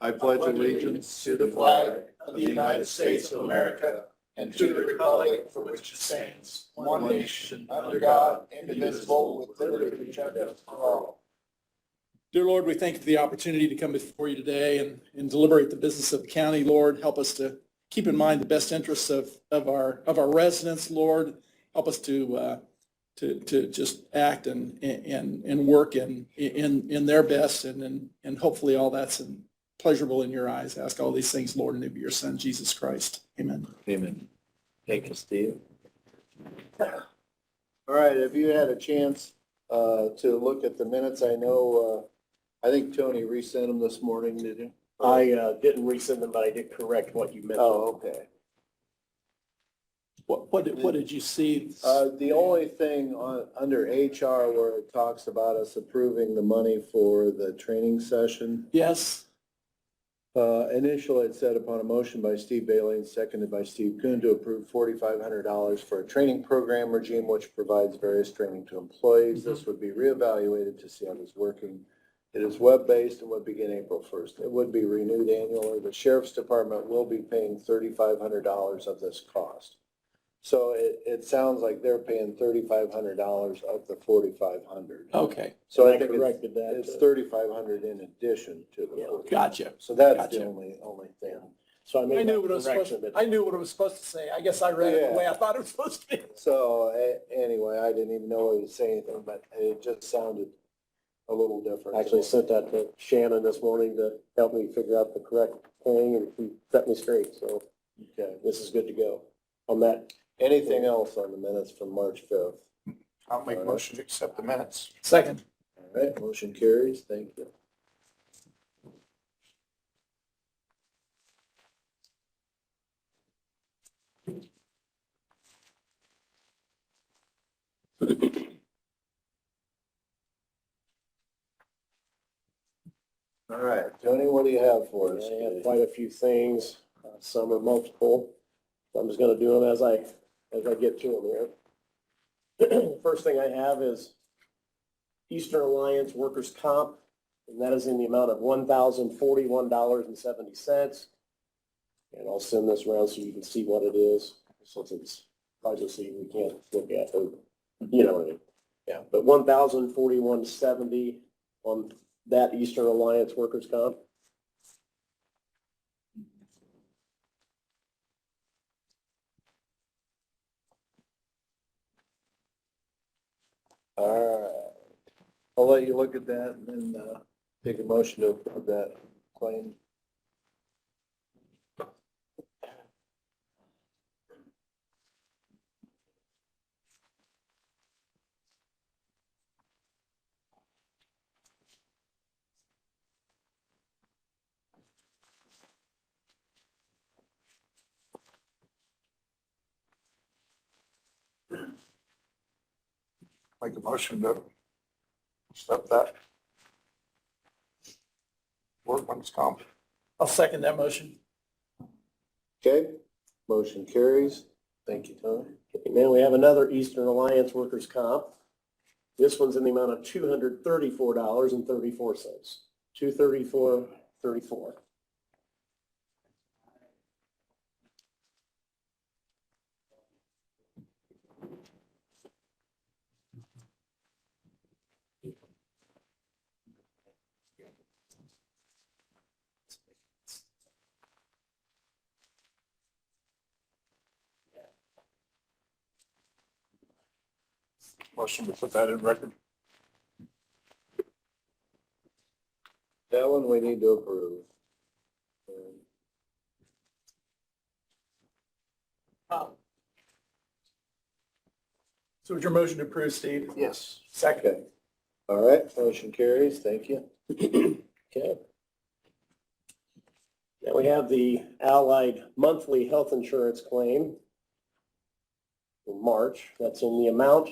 I pledge allegiance to the flag of the United States of America and to the republic for which it stands, one nation, under God, indivisible, with liberty and justice for all. Dear Lord, we thank you for the opportunity to come before you today and deliberate the business of the county. Lord, help us to keep in mind the best interests of our residents. Lord, help us to just act and work in their best, and hopefully all that's pleasurable in your eyes. Ask all these things, Lord, in the name of your Son, Jesus Christ. Amen. Amen. Thank you, Steve. All right, have you had a chance to look at the minutes? I know, I think Tony resent them this morning, did you? I didn't resend them, but I did correct what you mentioned. Oh, okay. What did you see? The only thing under HR where it talks about us approving the money for the training session. Yes. Initially, it said upon a motion by Steve Bailey and seconded by Steve Kuhn to approve $4,500 for a training program regime which provides various training to employees. This would be reevaluated to see how it's working. It is web-based and would begin April 1st. It would be renewed annually. The Sheriff's Department will be paying $3,500 of this cost. So it sounds like they're paying $3,500 of the $4,500. Okay. So I I think corrected that. it's $3,500 in addition to the Yeah. $4,500. Gotcha. So that's Gotcha. the only thing. So I I made knew what it that was supposed correction. I knew what it was supposed to say. I guess I read it the way I thought it was supposed to be. So anyway, I didn't even know he was saying anything, but it just sounded a little different. I actually sent that to Shannon this morning to help me figure out the correct thing and she set me straight. So Okay. this is good to go on that. Anything else on the minutes from March 5th? I'll make a motion to accept the minutes. Second. All right, motion carries. Thank you. All right, Tony, what do you have for us? I have quite a few things. Some are multiple. So I'm just going to do them as I get to them here. First thing I have is Eastern Alliance Workers' Comp, and that is in the amount of $1,041.70. And I'll send this around so you can see what it is, since it's privacy we can't look at, or, you know what I mean? Yeah, but $1,041.70 on that Eastern Alliance Workers' Comp. All right. I'll let you look at that and then take a motion to approve that claim. Make a motion to accept that. Workman's comp. I'll second that motion. Okay, motion carries. Thank you, Tony. And then we have another Eastern Alliance Workers' Comp. This one's in the amount of $234.34. $234.34. Motion to put that in record. That one we need to approve. So it's your motion to approve, Steve? Yes. Second. Okay. All right, motion carries. Thank you. Okay. Now we have the Allied monthly health insurance claim in March. That's in the amount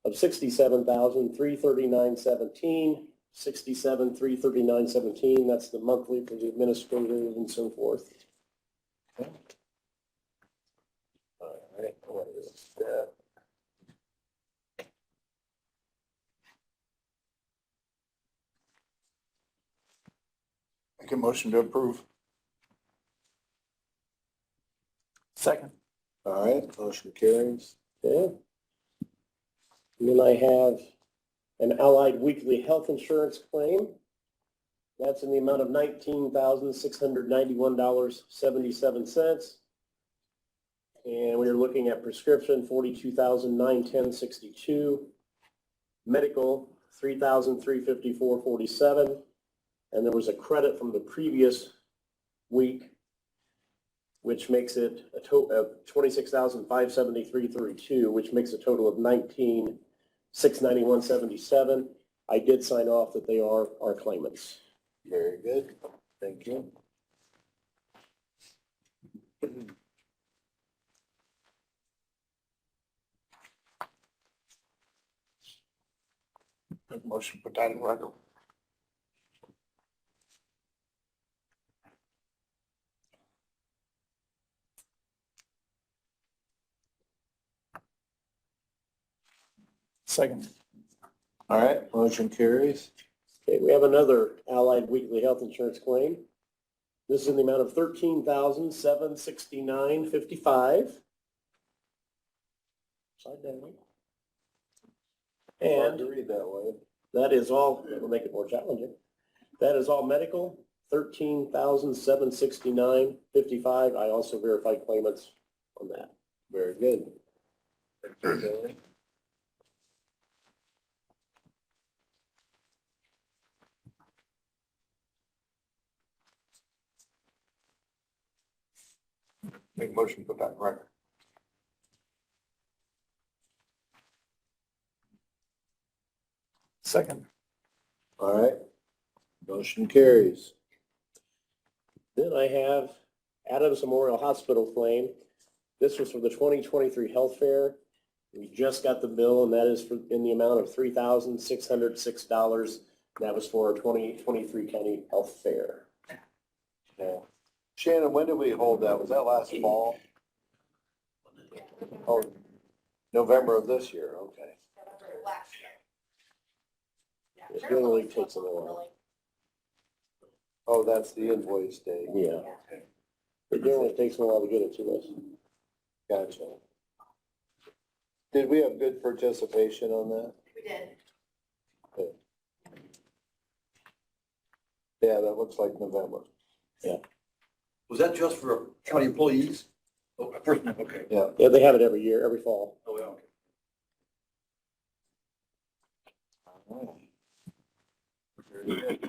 of $67,339.17. $67,339.17. That's the monthly for the administrators and so forth. All right, what is that? Make a motion to approve. Second. All right, motion carries. Okay. And then I have an Allied Weekly Health Insurance claim. That's in the amount of $19,691.77. And we are looking at prescription, $42,910.62. Medical, $3,354.47. And there was a credit from the previous week, which makes it a total of $26,573.32, which makes a total of $19,691.77. I did sign off that they are our claimants. Very good. Thank you. Make a motion to put that in record. Second. All right, motion carries. Okay, we have another Allied Weekly Health Insurance claim. This is in the amount of $13,769.55. Slide down. Hard to And read that way. that is all, it'll make it more challenging. That is all medical, $13,769.55. I also verified claimants on that. Very good. Thank you, Billy. Make a motion to put that in record. Second. All right, motion carries. Then I have Adams Memorial Hospital claim. This was for the 2023 health fair. We just got the bill, and that is for, in the amount of $3,606. That was for our 2023 county health fair. Yeah. Shannon, when did we hold that? Was that last fall? Oh, November of this year, okay. It generally takes a little while. Oh, that's the invoice date. Yeah. It generally takes a while to get it to us. Gotcha. Did we have good participation on that? We did. Good. Yeah, that looks like November. Was that just for county employees? Oh, first, okay. Yeah. Yeah, they have it every year, every fall. Oh, yeah, okay. Very good.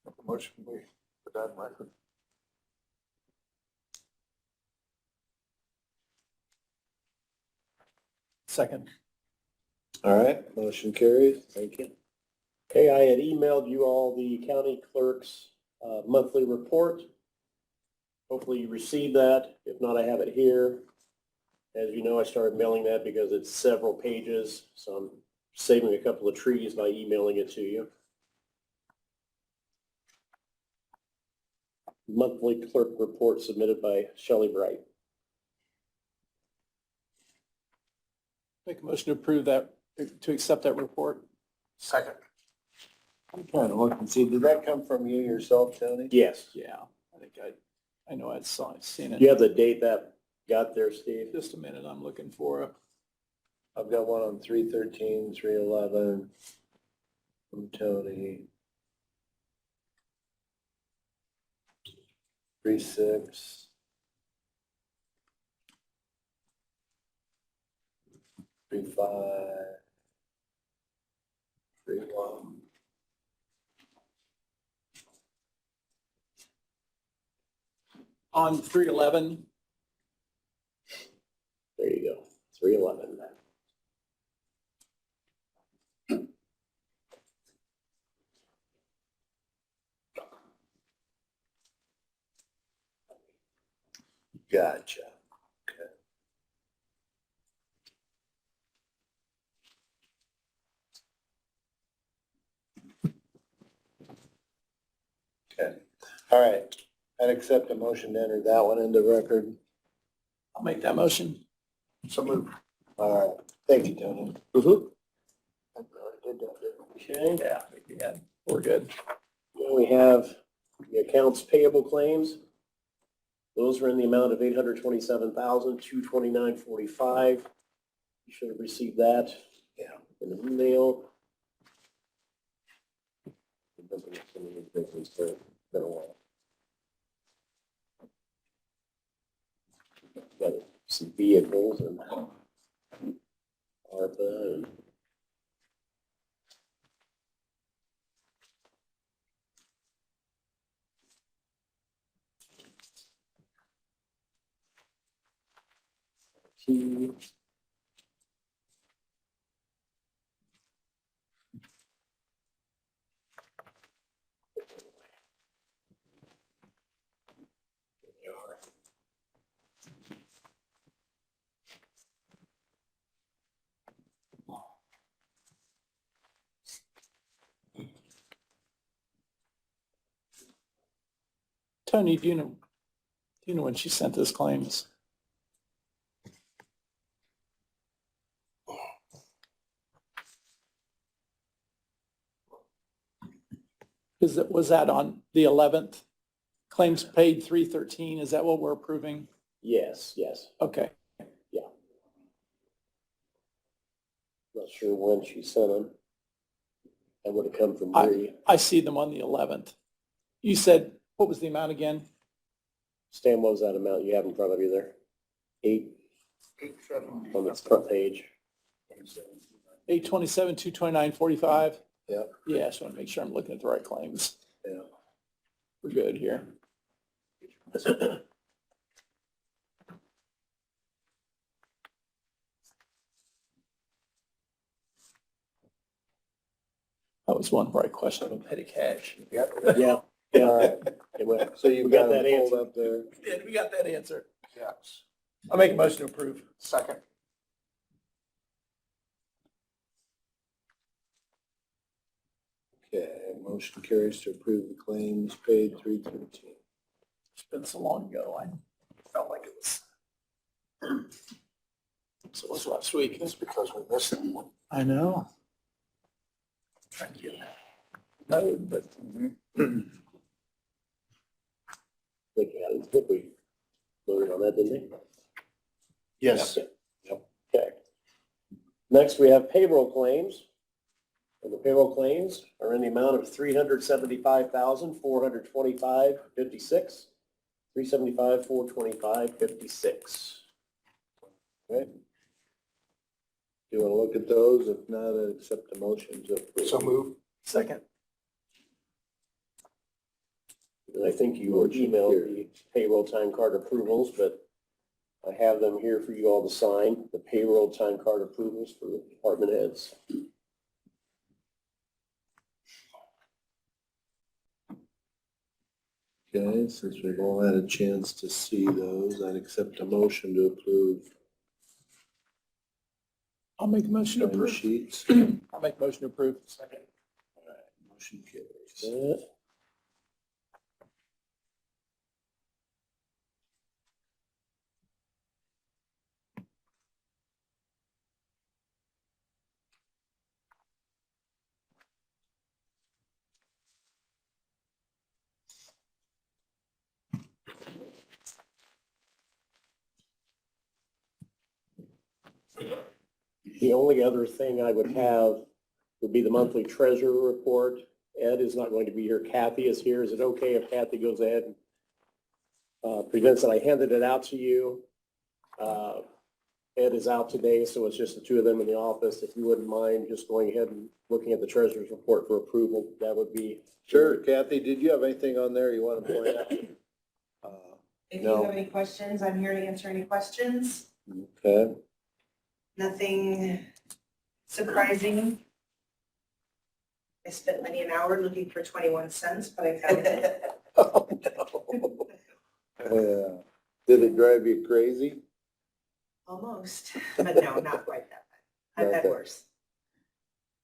Make a motion to put that in record. Second. All right, motion carries. Thank you. Okay, I had emailed you all the county clerk's monthly report. Hopefully you received that. If not, I have it here. As you know, I started mailing that because it's several pages, so I'm saving a couple of trees by emailing it to you. Monthly clerk report submitted by Shelley Bright. Make a motion to approve that, to accept that report. Second. I'm trying to look and see, did that come from you yourself, Tony? Yes. Yeah, I think I know I'd seen Do it. you have the date that got there, Steve? Just a minute, I'm looking for it. I've got one on 313, 311 from Tony. 36. 35. 31. On 311, There you go, 311. Gotcha. Okay. Okay. All right. I'd accept a motion to enter that one into record. I'll make that motion. So moved. All right. Thank you, Tony. Mm-hmm. I already did that, didn't I? Okay. Yeah, we're good. Then we have the accounts payable claims. Those are in the amount of $827,229.45. You should have received that. Yeah. In the mail. Been a while. Got some vehicles and ARPA and T. Tony, do you know when she sent those claims? Was that on the 11th? Claims paid 313, is that what we're approving? Yes, yes. Okay, Not sure when she sent them. That would have come from I- Bree. I see them on the 11th. You said, what was the amount again? Stan, what was that amount you have in front of you there? 8 on the front page. 827, 229.45? Yep. Yeah, I just want to make sure I'm looking at the right claims. Yeah. We're good here. That was one where I questioned about petty cash. Yeah, All yeah. right. It went- So you've We got got that that pulled answer. up there. We got that answer. Yes. I'll make a motion to approve. Second. Okay, motion carries to approve the claims paid 313. It's been so long ago, I felt like it was. So it was last week. It's because we missed them. I know. Trying to get no, but I think we voted on that, didn't we? Yes. Okay. Next, we have payroll claims. And the payroll claims are in the amount of $375,425.56. $375,425.56. Okay. Do you want to look at those? If not, I'd accept the motion to approve. So moved. second. And I think you were emailed the payroll time card approvals, but I have them here for you all to sign, the payroll time card approvals for the department heads. Okay, since we've all had a chance to see those, I'd accept a motion to approve I'll make a motion to time approve. sheets. I'll make a motion to approve. Second. All right, motion carries. That. The only other thing I would have would be the monthly treasurer report. Ed is not going to be here. Kathy is here. Is it okay if Kathy goes ahead and presents it? I handed it out to you. Ed is out today, so it's just the two of them in the office. If you wouldn't mind just going ahead and looking at the treasurer's report for approval, that would be. Sure, Kathy, did you have anything on there you want to point out? If No. you have any questions, I'm here to answer any questions. Okay, Nothing surprising. I spent many an hour looking for 21 cents, but I found it. yeah. Did it drive you crazy? Almost, but no, not quite that bad. I've had Okay. worse.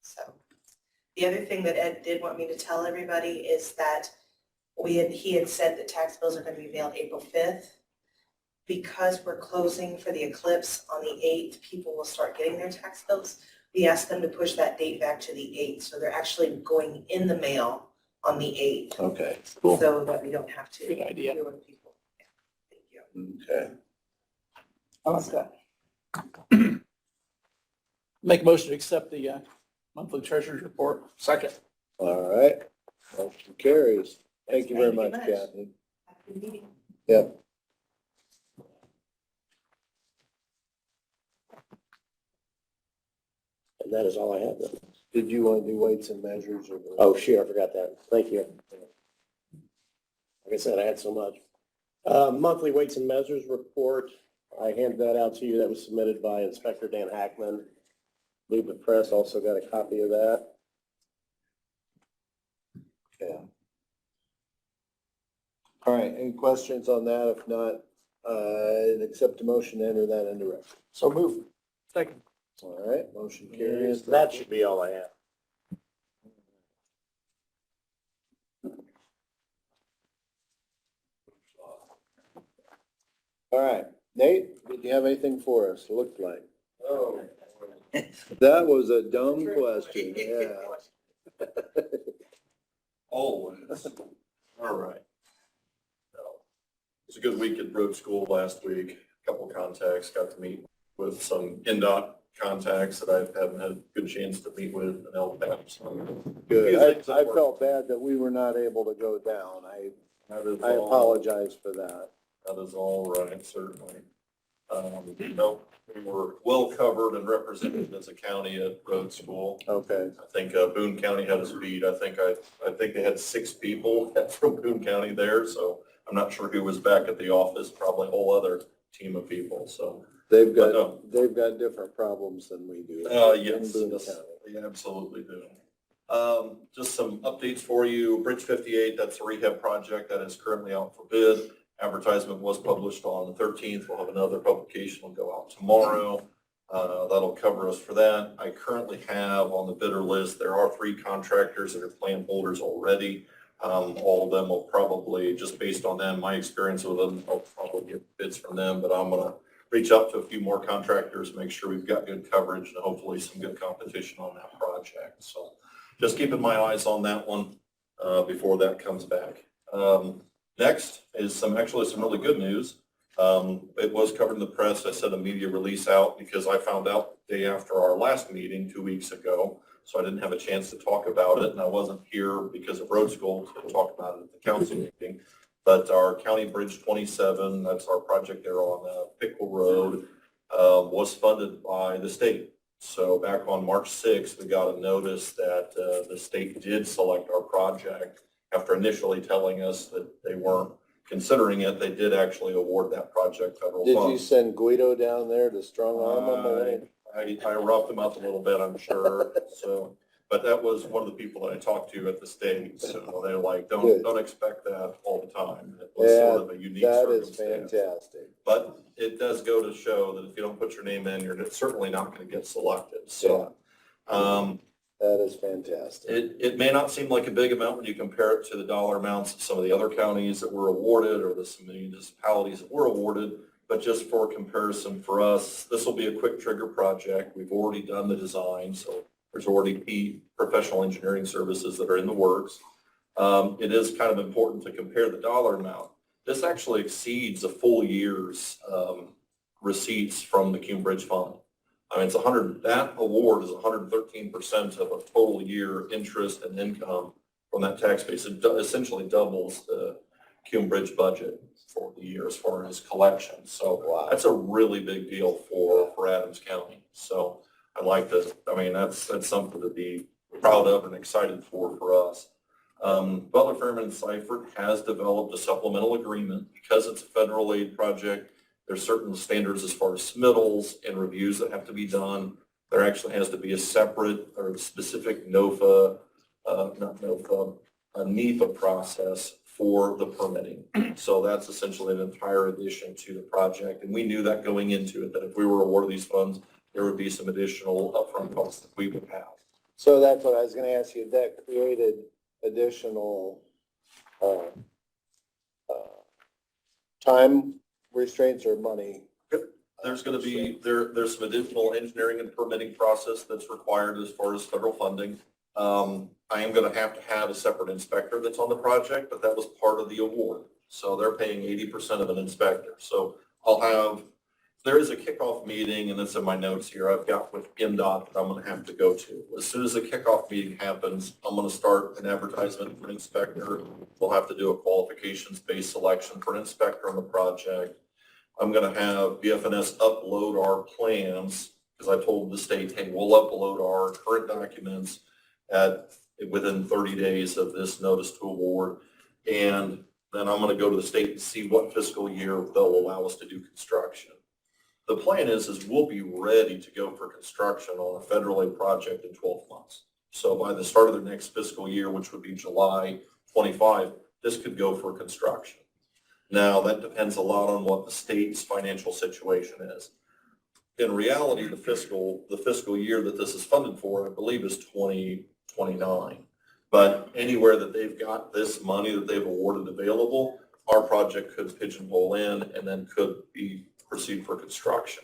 So, the other thing that Ed did want me to tell everybody is that we he had said that tax bills are gonna be mailed April 5th. Because we're closing for the eclipse on the 8th, people will start getting their tax bills. We asked them to push that date back to the 8th, so they're actually going in the mail on the 8th, Okay, Cool. so that we don't have to. Good idea. deal with people. Thank you. okay. I like that. Make a motion to accept the monthly treasurer's report. Second. All right, motion carries. Thank you very much, Thank you much. Kathy. Have a good meeting. Yep. And that is all I have then. Did you want to do weights and measures or? Oh, shoot, I forgot that. Thank you. Like I said, I had so much. Monthly weights and measures report. I handed that out to you. That was submitted by Inspector Dan Hackman. I believe the press also got a copy of that. Yeah. All right, any questions on that? If not, accept a motion to enter that into record. So move. Second. All right, motion carries. That should be all I have. All right, Nate, did you have anything for us? It looked like. Oh. That was a dumb question, yeah. Always. All right. It was a good week at road school last week. A couple of contacts, got to meet with some NDOT contacts that I haven't had a good chance to meet with in LPAP. So Good. few things I that felt bad that we were not able to go down. that is I all- apologize for that. That is all right, certainly. No, we were well covered and represented as a county at road school. Okay, I think Boone County had us beat. I think they had 6 people from Boone County there, so I'm not sure who was back at the office, probably a whole other team of people, so. they've But, got different problems than we do. Yes, in Boone yes, County. they absolutely do. Just some updates for you. Bridge 58, that's a rehab project that is currently out for bid. Advertisement was published on the 13th. We'll have another publication will go out tomorrow. That'll cover us for that. I currently have on the bidder list, there are 3 contractors that are plan holders already. All of them will probably, just based on them, my experience with them, I'll probably get bids from them, but I'm gonna reach out to a few more contractors, make sure we've got good coverage and hopefully some good competition on that project. So just keeping my eyes on that one before that comes back. Next is some really good news. It was covered in the press. I sent a media release out because I found out the day after our last meeting 2 weeks ago. So I didn't have a chance to talk about it, and I wasn't here because of road school to talk about it at the council meeting. But our County Bridge 27, that's our project there on Pickle Road, was funded by the state. So back on March 6th, we got a notice that the state did select our project. After initially telling us that they weren't considering it, they did actually award that project federal Did you funds. send Guido down there to strong arm them a little? I roughed them up a little bit, I'm sure, so, but that was one of the people that I talked to at the state, so they're like, Good. don't expect that all the time. It was Yeah, sort of a unique that is circumstance. fantastic. But it does go to show that if you don't put your name in, you're certainly not gonna get selected, so. That is fantastic. It may not seem like a big amount when you compare it to the dollar amounts of some of the other counties that were awarded or some municipalities that were awarded, but just for comparison for us, this will be a quick trigger project. We've already done the design, so there's already professional engineering services that are in the works. It is kind of important to compare the dollar amount. This actually exceeds a full year's receipts from the Cume Bridge Fund. I mean, that award is 113% of a total year interest and income from that tax base. It essentially doubles the Cume Bridge budget for the year as far as collections. So Wow. that's a really big deal for Adams County. So that's something to be proud of and excited for us. Butler, Fairman, and Seifert has developed a supplemental agreement because it's a federal aid project. There's certain standards as far as submittals and reviews that have to be done. There actually has to be a separate or specific NEPA process for the permitting. So that's essentially an entire addition to the project. And we knew that going into it, that if we were awarded these funds, there would be some additional upfront costs that we would have. So that's what I was gonna ask you. That created additional, time restraints or money? There's gonna be, there's some additional engineering and permitting process that's required as far as federal funding. I am gonna have to have a separate inspector that's on the project, but that was part of the award. So they're paying 80% of an inspector. So there is a kickoff meeting, and it's in my notes here, I've got with MDOT that I'm gonna have to go to. As soon as the kickoff meeting happens, I'm gonna start an advertisement for an inspector. We'll have to do a qualifications-based selection for an inspector on the project. I'm gonna have BFNS upload our plans, because I told the state, hey, we'll upload our current documents within 30 days of this notice to award. And then I'm gonna go to the state and see what fiscal year they'll allow us to do construction. The plan is we'll be ready to go for construction on a federal aid project in 12 months. So by the start of the next fiscal year, which would be July 25, this could go for construction. Now, that depends a lot on what the state's financial situation is. In reality, the fiscal year that this is funded for, I believe, is 2029. But anywhere that they've got this money that they've awarded available, our project could pigeonhole in and then could proceed for construction.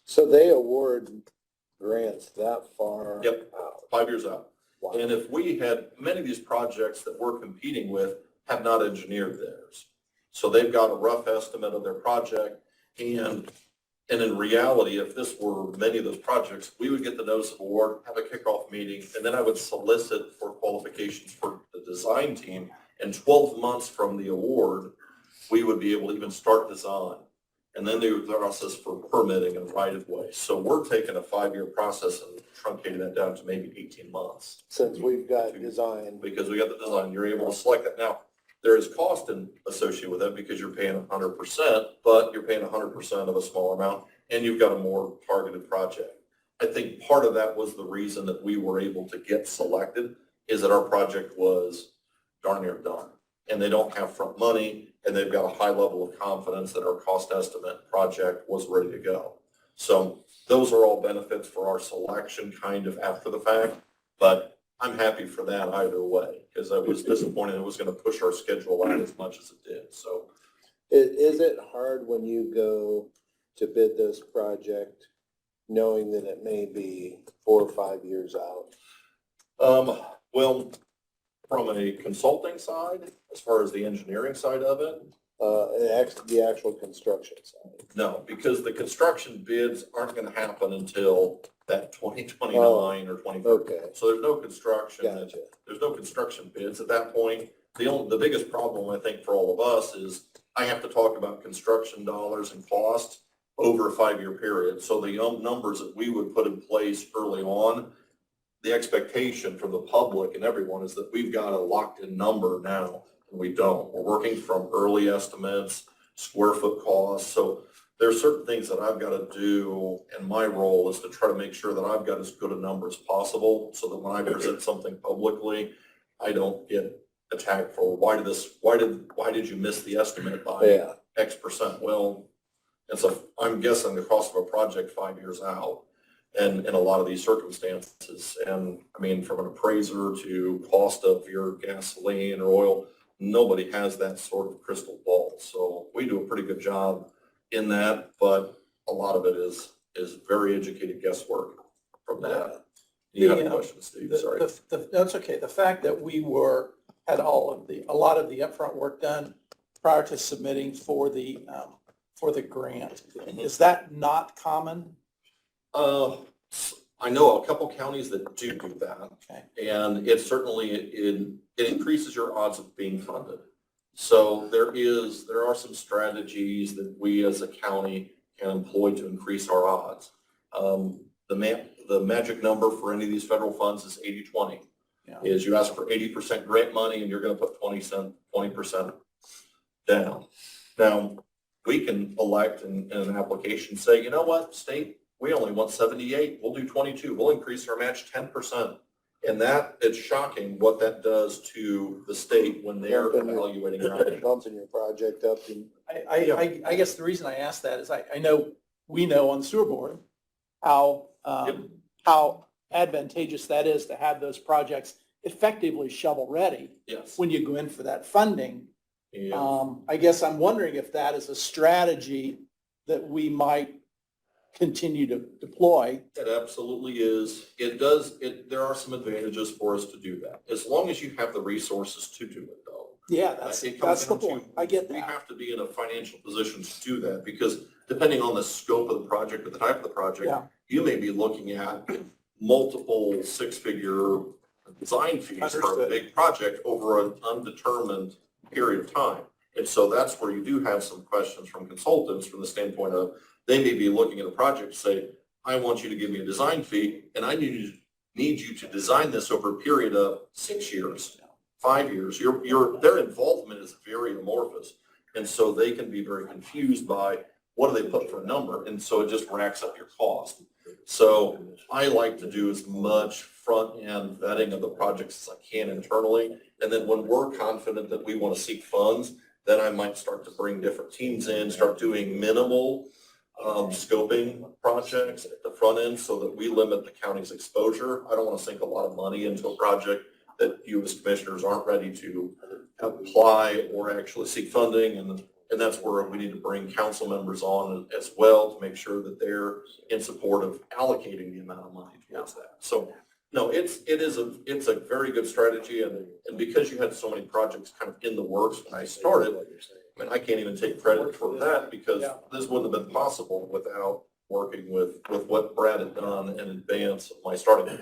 So they award grants that far? Yep, out? 5 years out. Wow. And if we had, many of these projects that we're competing with have not engineered theirs. So they've got a rough estimate of their project, and in reality, if this were many of those projects, we would get the notice of award, have a kickoff meeting, and then I would solicit for qualifications for the design team. And 12 months from the award, we would be able to even start design. And then the process for permitting and right-of-way. So we're taking a 5-year process and truncating that down to maybe 18 months. Since we've got design. Because we got the design, you're able to select that. Now, there is cost associated with that because you're paying 100%, but you're paying 100% of a smaller amount, and you've got a more targeted project. I think part of that was the reason that we were able to get selected, is that our project was darn near done. And they don't have front money, and they've got a high level of confidence that our cost estimate project was ready to go. So those are all benefits for our selection kind of after the fact, but I'm happy for that either way, because I was disappointed it was going to push our schedule out as much as it did. So Is it hard when you go to bid this project, knowing that it may be 4 or 5 years out? well, from a consulting side, as far as the engineering side of it, The actual construction side? no, because the construction bids aren't going to happen until that 2029 or 2030. Okay, So there's no construction. gotcha. There's no construction bids at that point. The biggest problem, I think, for all of us is I have to talk about construction dollars and costs over a 5-year period. So the numbers that we would put in place early on, the expectation from the public and everyone is that we've got a locked-in number now, and we don't. We're working from early estimates, square foot costs. So there are certain things that I've got to do, and my role is to try to make sure that I've got as good a number as possible, so that when I present something publicly, I don't get attacked for why did you miss the estimate by Yeah, X percent? Well, I'm guessing the cost of a project 5 years out, and in a lot of these circumstances, and I mean, from an appraiser to cost of your gasoline or oil, nobody has that sort of crystal ball. So we do a pretty good job in that, but a lot of it is very educated guesswork from that. You had a question, Steve, sorry. That's okay. The fact that we had a lot of the upfront work done prior to submitting for the grant, is that not common? I know a couple counties that do that, Okay. and it certainly, it increases your odds of being funded. So there are some strategies that we as a county can employ to increase our odds. The magic number for any of these federal funds is 80-20. Yeah. Is you ask for 80% grant money and you're going to put 20% down. Now, we can elect in an application, say, you know what, state, we only want 78, we'll do 22, we'll increase our match 10%. And that, it's shocking what that does to the state when they're evaluating our options. bumping your project up and. I guess the reason I ask that is we know on the sewer board how advantageous that is to have those projects effectively shovel ready Yes. when you go in for that funding. And I guess I'm wondering if that is a strategy that we might continue to deploy. it absolutely is. There are some advantages for us to do that, as long as you have the resources to do it, though. Yeah, It comes that's the down to, point. I get we that. have to be in a financial position to do that, because depending on the scope of the project or the type of the project, Yeah. you may be looking at multiple six-figure design fees for a Understood. big project over an undetermined period of time. And so that's where you do have some questions from consultants from the standpoint of, they may be looking at a project to say, I want you to give me a design fee, and I need you to design this over a period of 6 years, 5 years. Their involvement is very amorphous. And so they can be very confused by, what do they put for a number? And so it just racks up your cost. So I like to do as much front-end vetting of the projects as I can internally. And then when we're confident that we want to seek funds, then I might start to bring different teams in, start doing minimal scoping projects at the front end so that we limit the county's exposure. I don't want to sink a lot of money into a project that you as commissioners aren't ready to apply or actually seek funding. And that's where we need to bring council members on as well to make sure that they're in support of allocating the amount of money towards that. So, no, it's a very good strategy. And because you had so many projects kind of in the works when I started, I mean, I can't even take credit for that, because this wouldn't have been possible without working with what Brad had done in advance of my starting.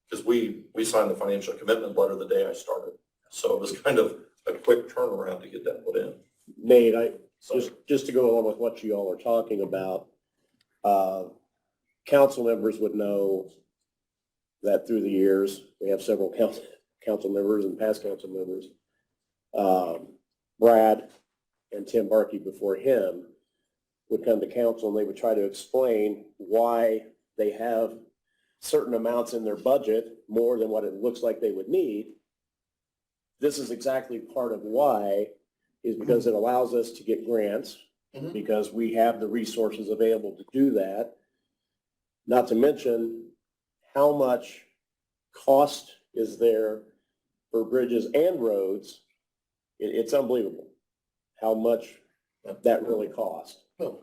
Because we signed the financial commitment letter the day I started. So it was kind of a quick turnaround to get that put in. Nate, So, just to go along with what you all are talking about, council members would know that through the years, we have several council members and past council members. Brad and Tim Barkey before him would come to council and they would try to explain why they have certain amounts in their budget, more than what it looks like they would need. This is exactly part of why, is because it allows us to get grants, Mhm. because we have the resources available to do that. Not to mention how much cost is there for bridges and roads. It's unbelievable how much that really costs. No,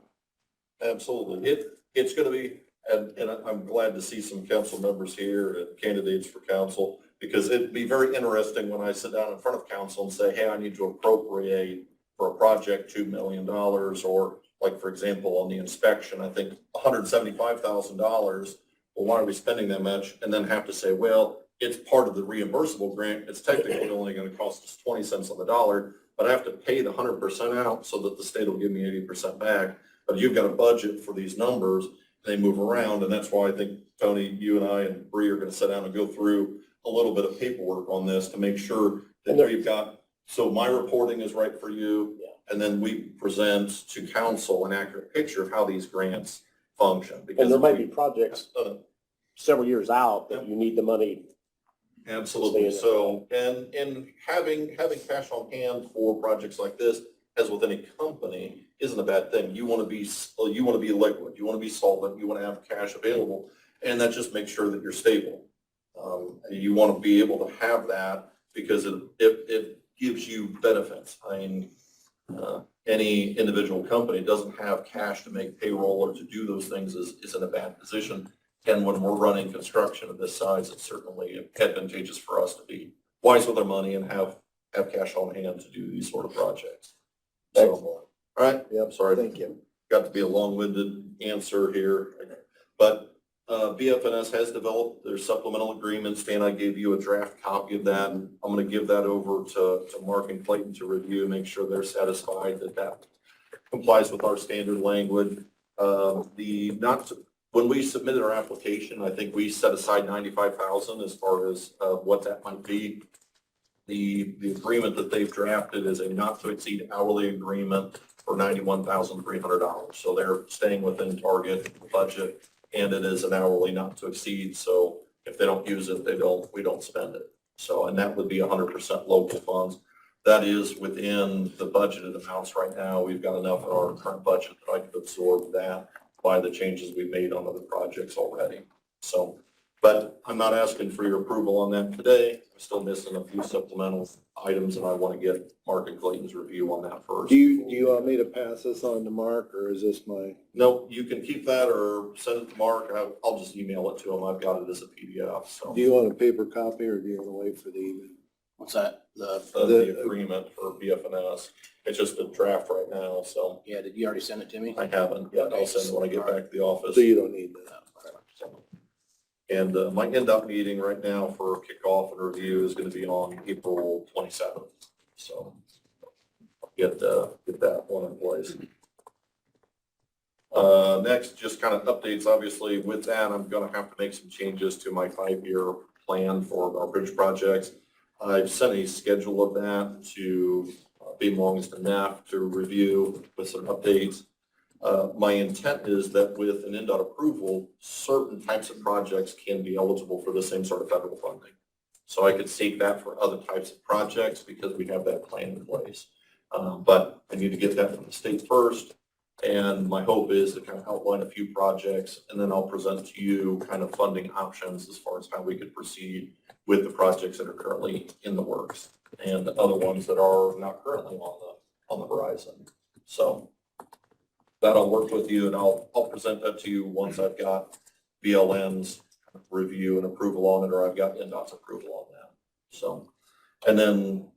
absolutely. It's going to be, and I'm glad to see some council members here and candidates for council, because it'd be very interesting when I sit down in front of council and say, hey, I need to appropriate for a project $2 million, or like, for example, on the inspection, I think $175,000. Well, why are we spending that much? And then have to say, well, it's part of the reimbursable grant. It's technically only going to cost us 20 cents on the dollar, but I have to pay the 100% out so that the state will give me 80% back. But you've got a budget for these numbers, and they move around. And that's why I think, Tony, you and I and Bree are going to sit down and go through a little bit of paperwork on this to make sure that we've got, so my reporting is right for you. And then we present to council an accurate picture of how these grants function. And there might be projects several years out that you need the money. Absolutely. So, and having cash on hand for projects like this, as with any company, isn't a bad thing. You want to be liquid, you want to be solvent, you want to have cash available, and that just makes sure that you're stable. You want to be able to have that because it gives you benefits. I mean, any individual company doesn't have cash to make payroll or to do those things is in a bad position. And when we're running construction of this size, it's certainly advantageous for us to be wise with our money and have cash on hand to do these sort of projects. So, all right. Yep, Sorry. thank you. Got to be a long-winded answer here, but BFNS has developed their supplemental agreement. Stan, I gave you a draft copy of that. I'm going to give that over to Mark and Clayton to review, make sure they're satisfied that complies with our standard language. When we submitted our application, I think we set aside $95,000 as far as what that might be. The agreement that they've drafted is a not to exceed hourly agreement for $91,300. So they're staying within target budget, and it is an hourly not to exceed. So if they don't use it, we don't spend it. So, and that would be 100% local funds. That is within the budgeted amounts right now. We've got enough in our current budget that I could absorb that by the changes we've made on other projects already. So But I'm not asking for your approval on that today. I'm still missing a few supplemental items, and I want to get Mark and Clayton's review on that first. Do you want me to pass this on to Mark, or is this my? No, you can keep that or send it to Mark. I'll just email it to him. I've got it as a PDF, so. Do you want a paper copy, or do you want to wait for the email? What's that? The agreement for BFNS. It's just a draft right now, so Yeah, did you already send it to me? I haven't yet. I'll send it when I get back to the office. So you don't need that. And my NDOT meeting right now for kickoff and review is going to be on April 27th. So get that one in place. Next, just kind of updates. Obviously, with that, I'm going to have to make some changes to my 5-year plan for our bridge projects. I've sent a schedule of that to Beam Longs and NAF to review with some updates. My intent is that with an NDOT approval, certain types of projects can be eligible for the same sort of federal funding. So I could seek that for other types of projects because we have that plan in place. But I need to get that from the state first. And my hope is to kind of outline a few projects, and then I'll present to you kind of funding options as far as how we could proceed with the projects that are currently in the works and the other ones that are not currently on the horizon. So that'll work with you, and I'll present that to you once I've got BLM's review and approval on it, or I've got NDOT's approval on that. So, and then,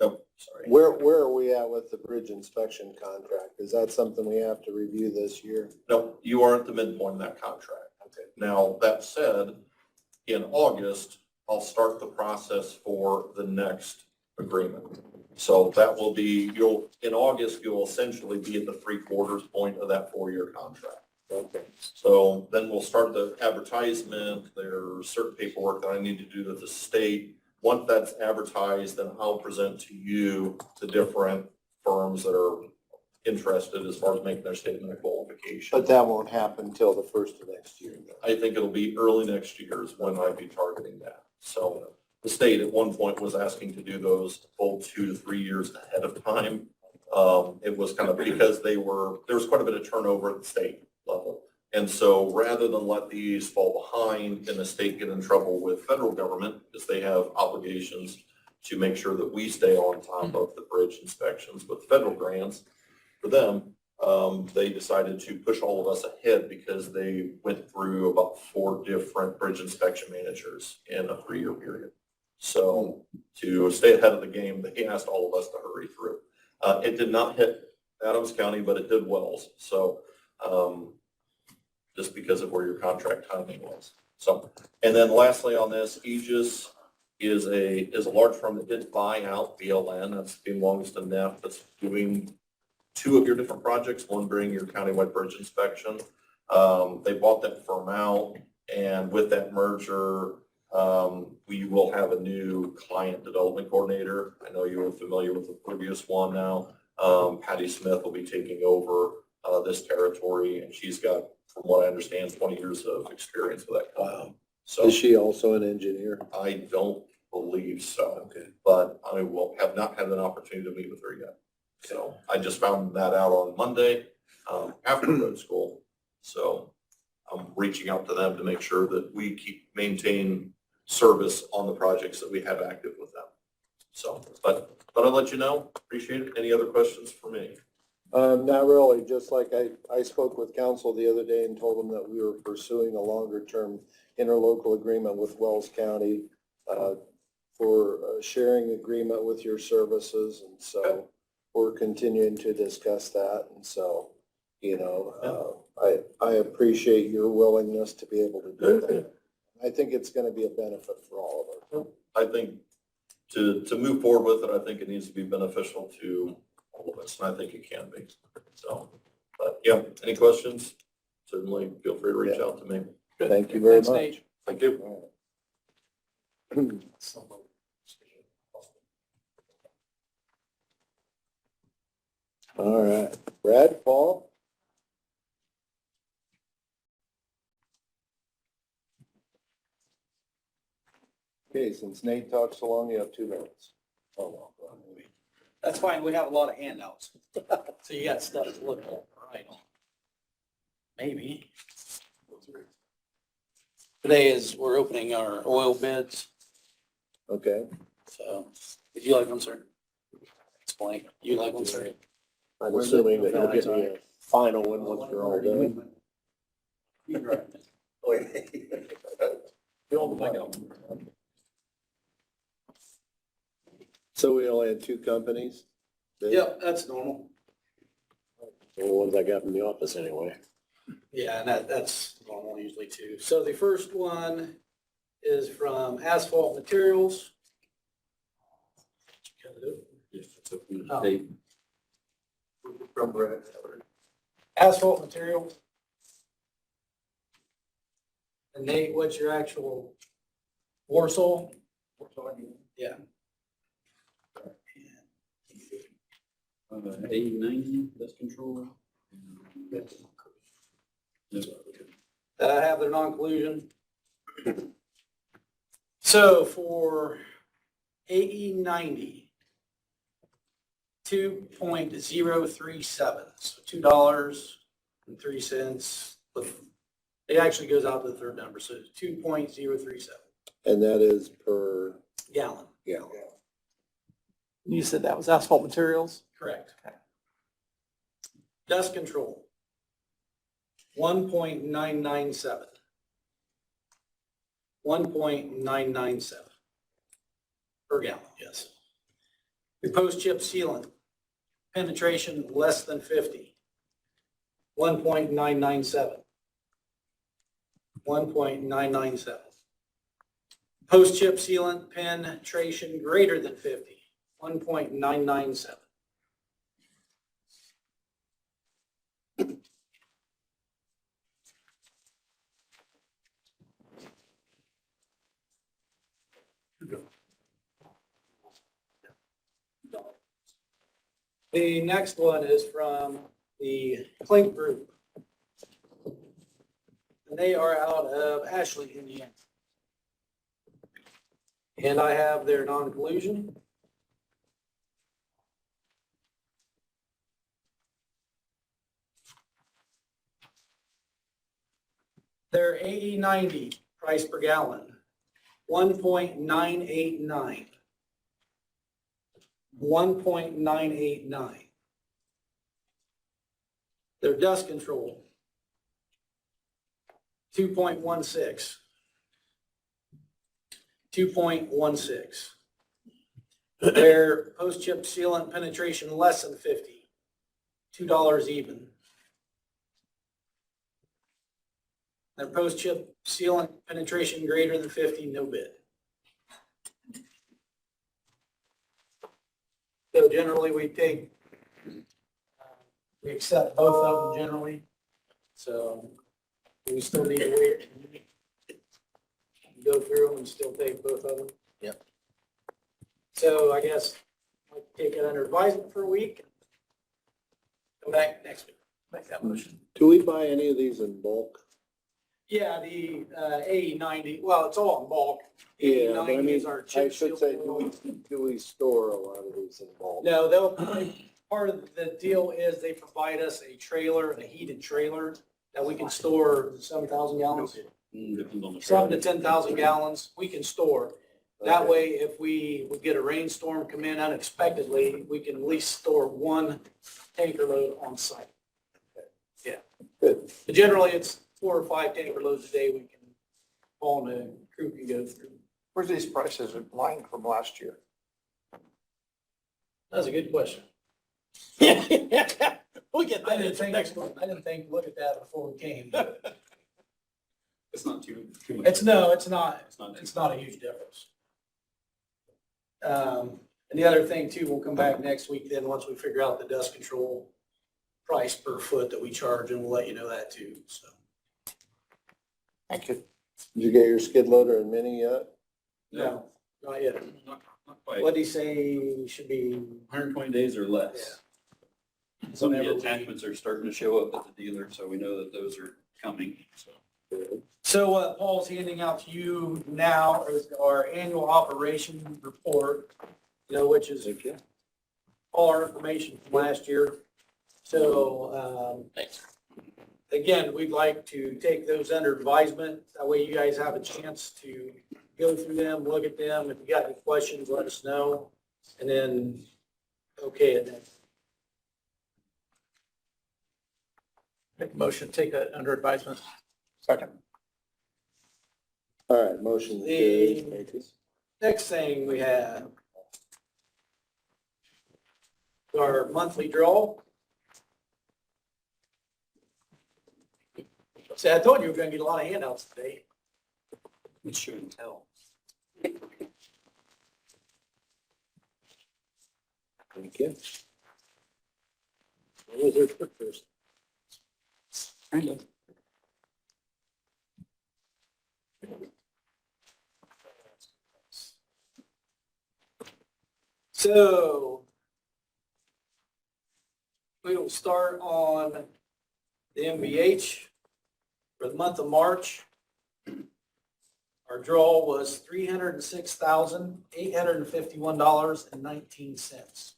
oh, sorry. Where are we at with the bridge inspection contract? Is that something we have to review this year? No, you are at the midpoint of that contract. Okay. Now, that said, in August, I'll start the process for the next agreement. So that will be, in August, you'll essentially be at the 3/4 point of that 4-year contract. Okay. So then we'll start the advertisement. There's certain paperwork that I need to do with the state. Once that's advertised, then I'll present to you the different firms that are interested as far as making their statement of qualification. But that won't happen until the first of next year. I think it'll be early next year is when I'd be targeting that. So the state at one point was asking to do those full 2 to 3 years ahead of time. It was kind of because there was quite a bit of turnover at the state level. And so rather than let these fall behind and the state get in trouble with federal government, because they have obligations to make sure that we stay on top of the bridge inspections with federal grants for them, they decided to push all of us ahead because they went through about 4 different bridge inspection managers in a 3-year period. So to stay ahead of the game, they asked all of us to hurry through. It did not hit Adams County, but it did Wells. So just because of where your contract timing was. So, and then lastly on this, Aegis is a large firm that did buy out BLN. That's Beam Longs and NAF that's doing 2 of your different projects, one being your countywide bridge inspection. They bought that firm out, and with that merger, we will have a new client development coordinator. I know you were familiar with the previous one now. Patty Smith will be taking over this territory, and she's got, from what I understand, 20 years of experience with that company. So Is she also an engineer? I don't believe so. Okay. But I have not had an opportunity to meet with her yet. So I just found that out on Monday after road school. So I'm reaching out to them to make sure that we maintain service on the projects that we have active with them. So, but I'll let you know. Appreciate it. Any other questions for me? Not really. Just like I spoke with council the other day and told them that we were pursuing a longer-term interlocal agreement with Wells County for a sharing agreement with your services. And so we're continuing to discuss that. And so, I appreciate your willingness to be able to do that. I think it's going to be a benefit for all of us. I think to move forward with it, I think it needs to be beneficial to all of us, and I think it can be. So, but yeah, any questions? Certainly feel free to reach out to me. Thank you very Thanks, much. Nate. Thank you. All right. Brad, Paul? Okay, since Nate talked so long, you have 2 minutes. Oh, well. That's fine, we have a lot of handouts. So you got stuff to look at, right? Maybe. Today is, we're opening our oil bids, Okay, so, did you like one, sir? Explain, you like one, sir? I'm Where's assuming it? that you'll get me a final one once you're all done. so we only had two companies? Yep, that's normal. The ones I got from the office anyway. Yeah, and that's normal usually too. So the first one is from Asphalt Materials. Oh. Asphalt Materials. And Nate, what's your actual Warsaw? Yeah. A90, dust control. That have their non-collusion. So for AE90, 2.037, so $2.03. It actually goes out to the third number, so it's 2.037 And that is per gallon. gallon. You said that was Asphalt Materials? Correct. Dust control, 1.997. 1.997 per gallon, yes. Your post-chip sealant, penetration less than 50, 1.997. 1.997. Post-chip sealant penetration greater than 50, 1.997. The next one is from the Klink Group. And they are out of Ashley, Indiana. And I have their non-collusion. Their AE90 price per gallon, 1.989. 1.989. Their dust control, 2.16. 2.16. Their post-chip sealant penetration less than 50, $2 even. Their post-chip sealant penetration greater than 50, no bid. So generally we accept both of them generally. So we still need to wait. Go through them and still take both of them. Yep. So I guess I'll take it under advisement for a week. Come back next week, make that motion. Do we buy any of these in bulk? Yeah, the AE90, well, it's all in bulk. Yeah, but I AE90 mean, is our I chip should seal. say, do we store a lot of these in bulk? No, part of the deal is they provide us a trailer, a heated trailer that we can store 7,000 gallons. Depends on the. 7 to 10,000 gallons we can store. That way, if we would get a rainstorm come in unexpectedly, we can at least store one tanker load on site. Yeah. Good. But generally, it's 4 or 5 tanker loads a day we can haul and a crew can go through. Where's these prices lying from last year? That's a good question. We'll get I that didn't in think, next one. I didn't think, look at that before we came. It's not too much. It's not, It's not too it's not a huge difference. And the other thing too, we'll come back next week then, once we figure out the dust control price per foot that we charge, and we'll let you know that too, so. Thank you. Did you get your skid loader and mini yet? No, not yet. Not quite. What did he say should be? 120 days or less. Some of the Whenever we- attachments are starting to show up at the dealer, so we know that those are coming, so. So what Paul's handing out to you now is our annual operation report, which is all our information from last year. So, again, we'd like to take those under advisement. That way you guys have a chance to go through them, look at them. If you got any questions, let us know. And then, okay, it then. Make a motion, to take that under advisement. Second. All right, motion carries. Next thing we have our monthly draw. See, I told you we were gonna get a lot of handouts today. We shouldn't tell. Thank you. What was there first? So we will start on the MVH for the month of March. Our draw was $306,851.19.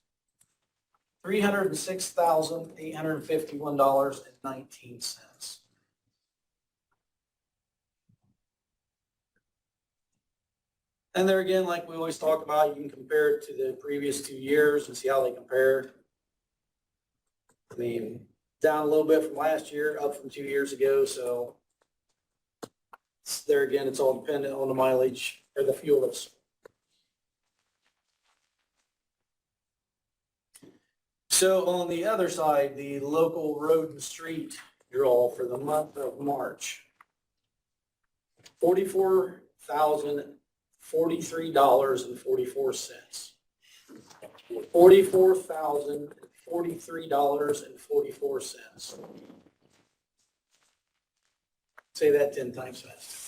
$306,851.19. And there again, like we always talk about, you can compare it to the previous 2 years and see how they compare. I mean, down a little bit from last year, up from 2 years ago, so there again, it's all dependent on the mileage or the fuels. So on the other side, the local road and street draw for the month of March, $44,043.44. $44,043.44. Say that 10 times fast.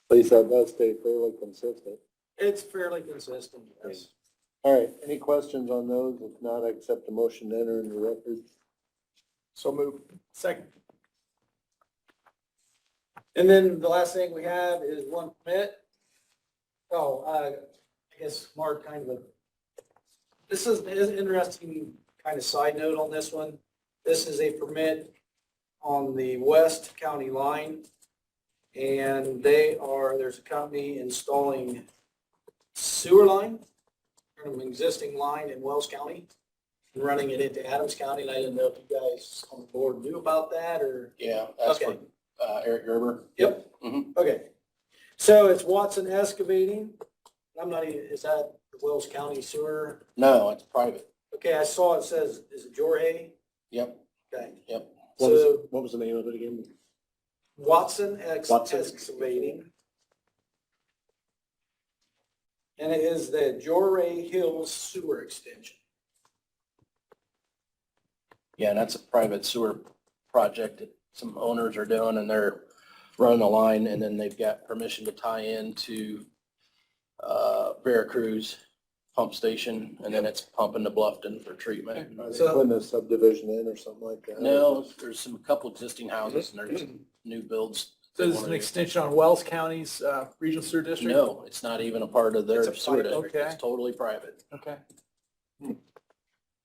At least that does stay fairly consistent. It's fairly consistent, yes. All right, any questions on those? If not, I accept the motion to enter in the record. So move. Second. And then the last thing we have is one permit. Oh, I guess Mark kind of this is an interesting kind of side note on this one. This is a permit on the West County line. And there's a company installing sewer line from an existing line in Wells County and running it into Adams County. And I didn't know if you guys on the board knew about that or. Yeah, that's Okay. for Eric Gerber. Yep. Mhm. Okay. So it's Watson Excavating. I'm not even, is that the Wells County sewer? No, it's private. Okay, I saw it says, is it Jorge? Yep, Okay. yep. So What was the name of it again? Watson Watson. Excavating. And it is the Jorge Hills Sewer Extension. Yeah, and that's a private sewer project that some owners are doing, and they're running a line, and then they've got permission to tie into Veracruz pump station, and then it's pumping to Bluffton for treatment. Are they So- putting a subdivision in or something like that? No, there's a couple existing houses, and there's new builds. So this is an extension on Wells County's regional sewer district? No, it's not even a part of their It's a sewer private, district. okay. It's totally private. Okay.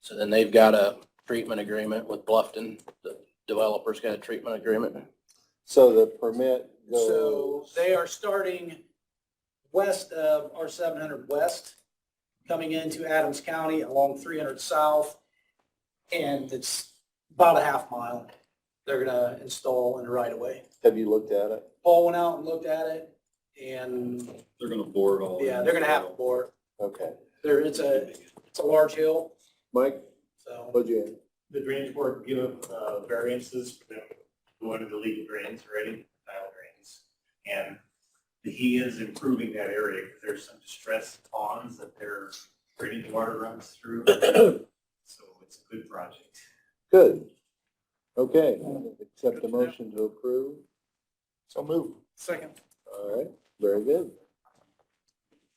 So then they've got a treatment agreement with Bluffton. The developer's got a treatment agreement. So the permit So goes. they are starting west of R700 West, coming into Adams County along 300 South, and it's about a half mile. They're gonna install in the right of way. Have you looked at it? Paul went out and looked at it, and They're gonna bore it all. yeah, in. they're gonna have to bore it. Okay. It's a large hill, Mike, so. what'd you add? The drainage board give variances for them going to the legal drains already, tile drains. And he is improving that area because there's some distressed ponds that their drainage water runs through. So it's a good project. Good. Okay, accept the motion to approve. So move. Second. All right, very good.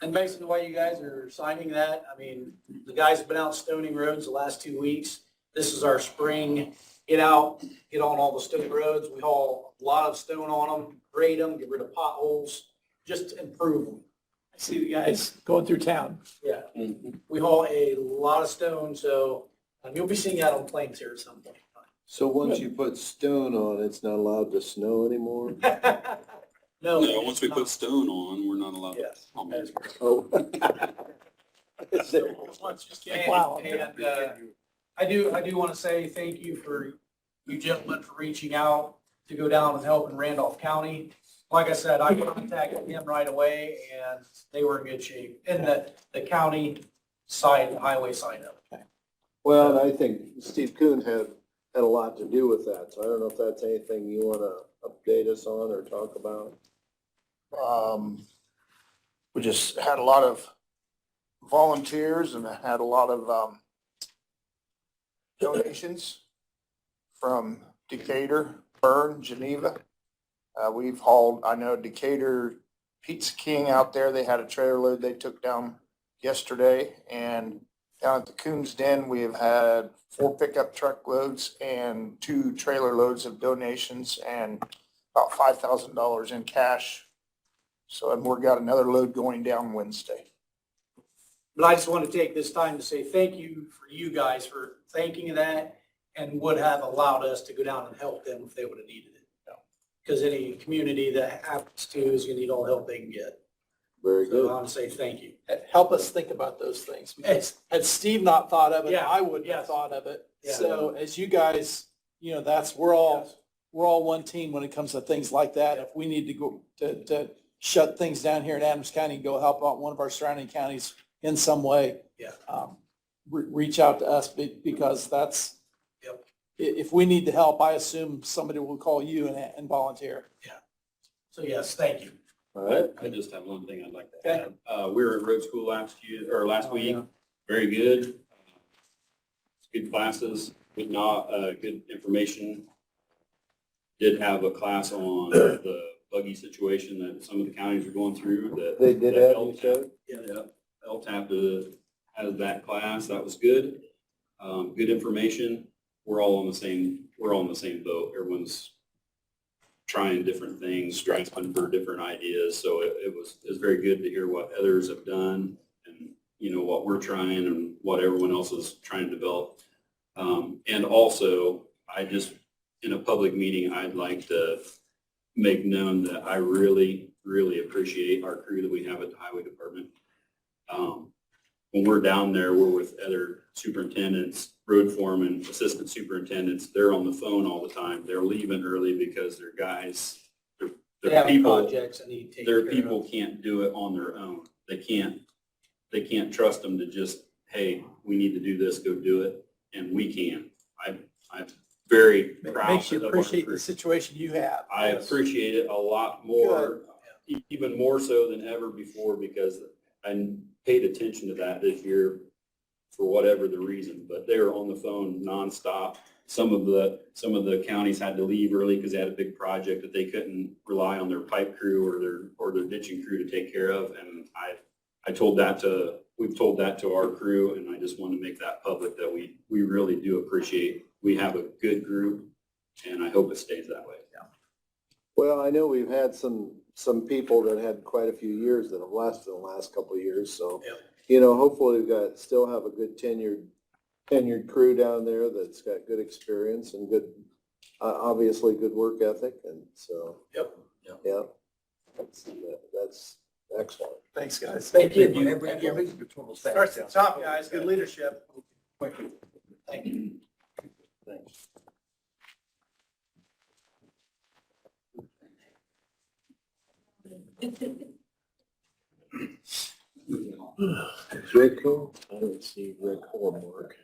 And basically why you guys are signing that, I mean, the guys have been out stoning roads the last 2 weeks. This is our spring, get out, get on all the stone roads. We haul a lot of stone on them, grade them, get rid of potholes, just improve them. I see the guys going through town. Yeah, we haul a lot of stone, so you'll be seeing that on planes here at some point. So once you put stone on, it's not allowed to snow anymore? No. No, once we put stone on, we're not allowed. Yes. Oh. Is there- And I do want to say thank you for you gentlemen for reaching out to go down and help in Randolph County. Like I said, I contacted him right away and they were in good shape, in the county side, the highway side of it. Well, and I think Steve Kuhn had a lot to do with that, so I don't know if that's anything you want to update us on or talk about. We just had a lot of volunteers and had a lot of donations from Decatur, Bern, Geneva. We've hauled, I know Decatur Pizza King out there, they had a trailer load they took down yesterday. And down at the Coons Den, we have had 4 pickup truck loads and 2 trailer loads of donations and about $5,000 in cash. So, and we've got another load going down Wednesday. But I just want to take this time to say thank you for you guys for thanking that and would have allowed us to go down and help them if they would have needed it. Because any community that happens to is going to need all the help they can get. Very So good. I want to say thank you. Help us think about those things, because had Steve not thought of it, Yeah, I wouldn't have yes. thought of it. Yeah. So as you guys, we're all one team when it comes to things like that. If we need to go to shut things down here in Adams County and go help out one of our surrounding counties in some way, Yeah. reach out to us because that's, Yep. if we need the help, I assume somebody will call you and volunteer. So yes, thank you. All right. I just have one thing I'd like to Okay. add. We were at road school last week. Very good. Good classes, good information. Did have a class on the buggy situation that some of the counties are going through. They did that have, you said? Yeah, LTAP has that class. That was good. Good information. We're all on the same boat. Everyone's trying different things, striving for different ideas. So it was very good to hear what others have done and, what we're trying and what everyone else is trying to develop. And also, in a public meeting, I'd like to make known that I really, really appreciate our crew that we have at the highway department. When we're down there, we're with other superintendents, road foremen, assistant superintendents. They're on the phone all the time. They're leaving early because their guys, They their have people, projects that need taken their care of. people can't do it on their own. They can't trust them to just, hey, we need to do this, go do it. And we can. I'm very proud Makes you of our appreciate crew. the situation you have. I appreciate it a lot more, even more so than ever before, because I paid attention to that this year for whatever the reason, but they were on the phone nonstop. Some of the counties had to leave early because they had a big project that they couldn't rely on their pipe crew or their ditching crew to take care of. And we've told that to our crew, and I just want to make that public that we really do appreciate. We have a good group, and I hope it stays that way. Well, I know we've had some people that had quite a few years that have lasted the last couple of years, so, Yep. Hopefully still have a good tenured crew down there that's got good experience and good, obviously good work ethic, and so. Yep. Yeah. That's excellent. Thanks, guys. Thank you. Thank you. Starts at the top, guys. Good leadership. Thank you. Thanks. Rick, I don't see Rick or Mark.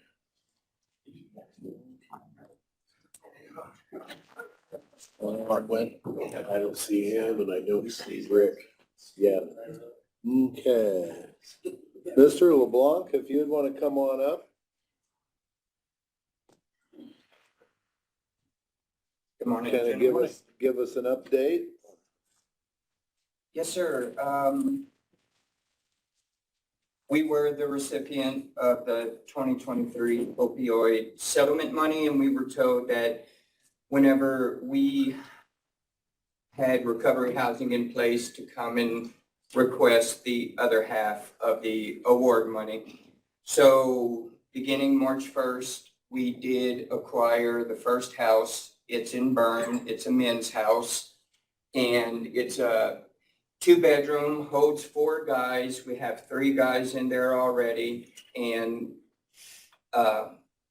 Mark went? I don't see him and I don't see Rick. Yeah. Okay. Mr. LeBlanc, if you'd want to come on up. Good morning. Kind of give us an update. Yes, sir. We were the recipient of the 2023 opioid settlement money, and we were told that whenever we had recovery housing in place to come and request the other half of the award money. So beginning March 1st, we did acquire the first house. It's in Bern. It's a men's house, and it's a 2-bedroom, holds 4 guys. We have 3 guys in there already, and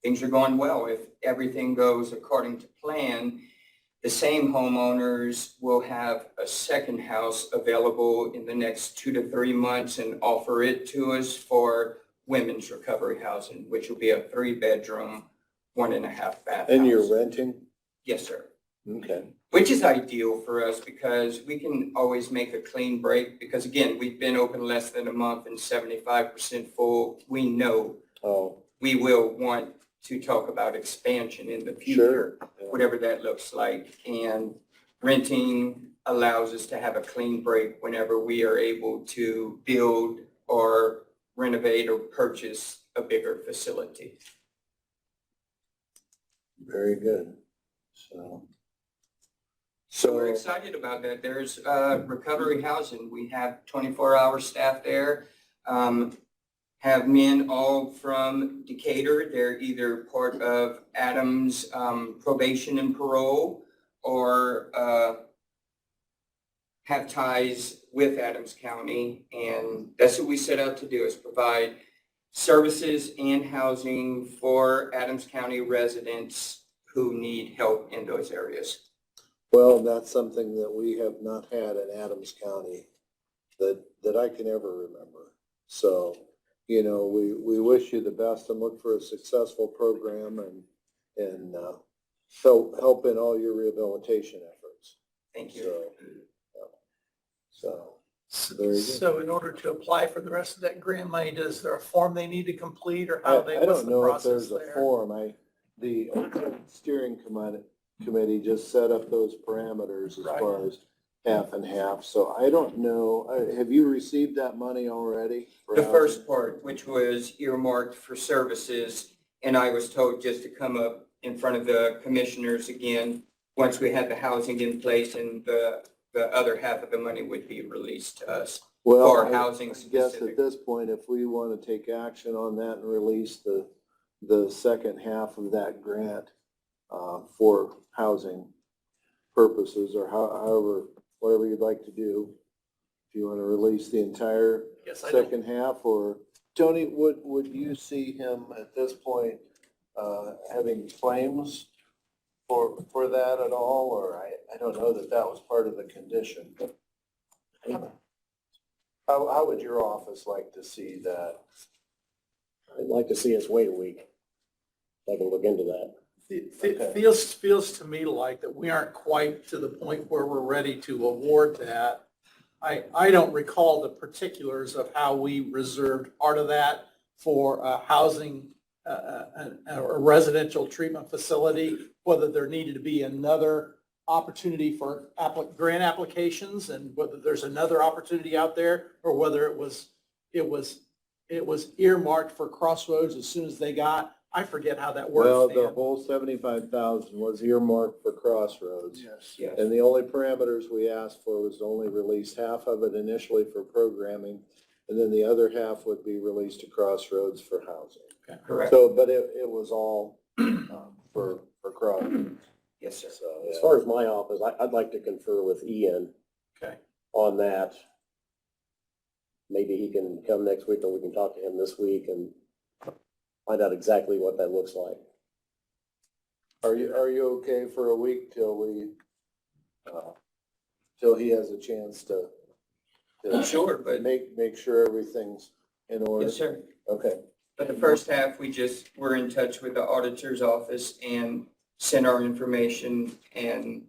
things are going well. If everything goes according to plan, the same homeowners will have a second house available in the next 2 to 3 months and offer it to us for women's recovery housing, which will be a 3-bedroom, 1.5 bath And you're house. renting? Yes, sir. Okay. Which is ideal for us because we can always make a clean break because again, we've been open less than a month and 75% full. We know Oh, we will want to talk about expansion in the sure. future, Yeah. whatever that looks like. And renting allows us to have a clean break whenever we are able to build or renovate or purchase a bigger facility. Very good. So. So we're excited about that. There's recovery housing. We have 24-hour staff there. Have men all from Decatur. They're either part of Adams probation and parole or have ties with Adams County. And that's what we set out to do, is provide services and housing for Adams County residents who need help in those areas. Well, that's something that we have not had in Adams County that I can ever remember. So, you know, we wish you the best and look for a successful program and help in all your rehabilitation efforts. Thank you. Very good. So in order to apply for the rest of that grant money, is there a form they need to complete or how I what's don't the know if process there's a there? form. The steering committee just set up those parameters as Right. far as half and half. So I don't know, have you received that money already? for The housing? first part, which was earmarked for services, and I was told just to come up in front of the commissioners again, once we had the housing in place and the other half of the money would be released to us Well, for I housing guess specific. at this point, if we want to take action on that and release the second half of that grant for housing purposes or however, whatever you'd like to do, if you want to release the entire Yes, I don't. second half, or Tony, would you see him at this point having claims for that at all? Or I don't know that was part of the condition, but how would your office like to see that? I'd like to see us wait a week. I can look into that. It feels to me like that we aren't quite to the point where we're ready to award that. I don't recall the particulars of how we reserved part of that for housing, a residential treatment facility, whether there needed to be another opportunity for grant applications and whether there's another opportunity out there or whether it was earmarked for Crossroads as soon as they got. I forget how that works. Well, the Dan. whole 75,000 was earmarked for Crossroads. Yes. Yes. And the only parameters we asked for was to only release half of it initially for programming, and then the other half would be released to Crossroads for housing. Correct. So, but it was all for Crossroads. Yes, sir. So, As yeah. far as my office, I'd like to confer with Ian Okay. on that. Maybe he can come next week or we can talk to him this week and find out exactly what that looks like. Are you okay for a week till he has a chance to Sure, but make sure everything's in order? yes, sir. Okay. But the first half, we just were in touch with the auditor's office and sent our information, and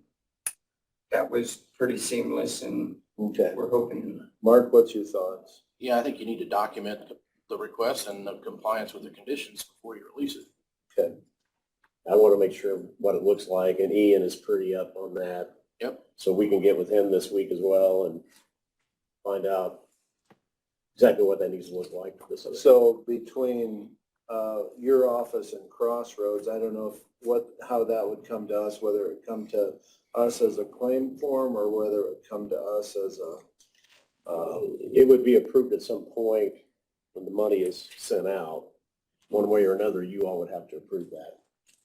that was pretty seamless, and Okay. we're hoping. Mark, what's your thoughts? Yeah, I think you need to document the request and the compliance with the conditions before you release it. Okay. I want to make sure what it looks like, and Ian is pretty up on that. Yep. So we can get with him this week as well and find out exactly what that needs to look like. For this other. So between your office and Crossroads, I don't know how that would come to us, whether it come to us as a claim form or whether it would come to us as a, It would be approved at some point when the money is sent out. One way or another, you all would have to approve that.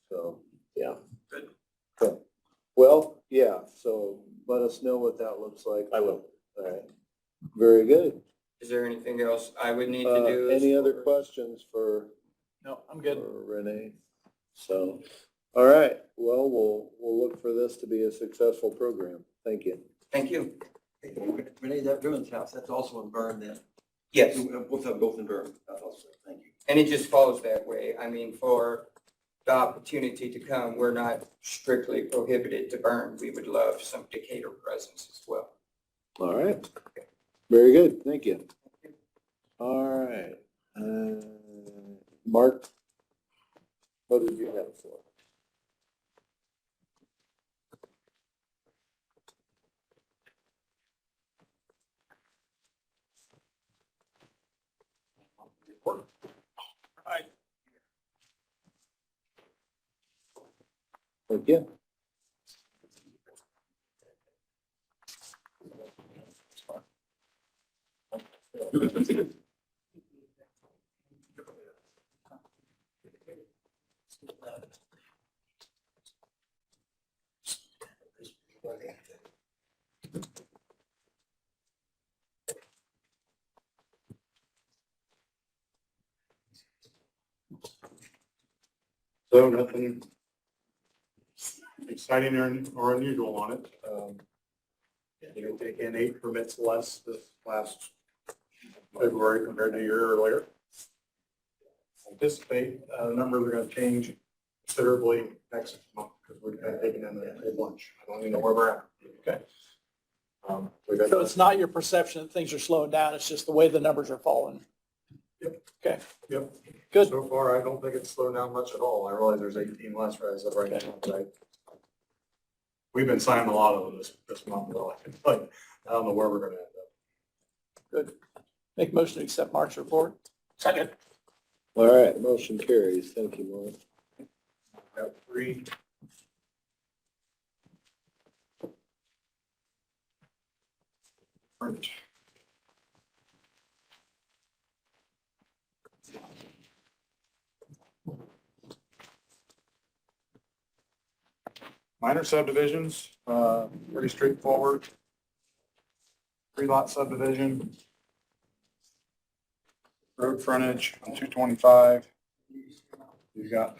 So, yeah. Good. Okay. Well, yeah, so let us know what that looks like. I will. All right. Very good. Is there anything else I would need to do? Any other questions for No, I'm good. Renee? So, all right, well, we'll look for this to be a successful program. Thank you. Thank you. Renee, that Bruins house, that's also in Bern then? Yes, Both in Bern, also, thank you. and it just follows that way. I mean, for the opportunity to come, we're not strictly prohibited to burn. We would love some Decatur presence as well. All right. Very good, thank you. All right. Mark, what did you have for? Thank you. So nothing exciting or unusual on it. You can take in 8 permits less this last February compared to a year earlier. Anticipate the numbers are going to change considerably next month because we've been taking in a bunch. I don't even know where we're at. Okay. We've So got, it's not your perception that things are slowing down, it's just the way the numbers are falling. Yep. Okay. Yep. Good. So far, I don't think it's slowed down much at all. I realize there's 18 less as of right now, but we've been signing a lot of them this month, though. Like, I don't know where we're gonna end up. Good. Make motion to accept Mark's report. Second. All right, motion carries. Thank you, Mark. Got 3. Minor subdivisions, pretty straightforward. 3-lot subdivision. Road frontage on 225. You've got.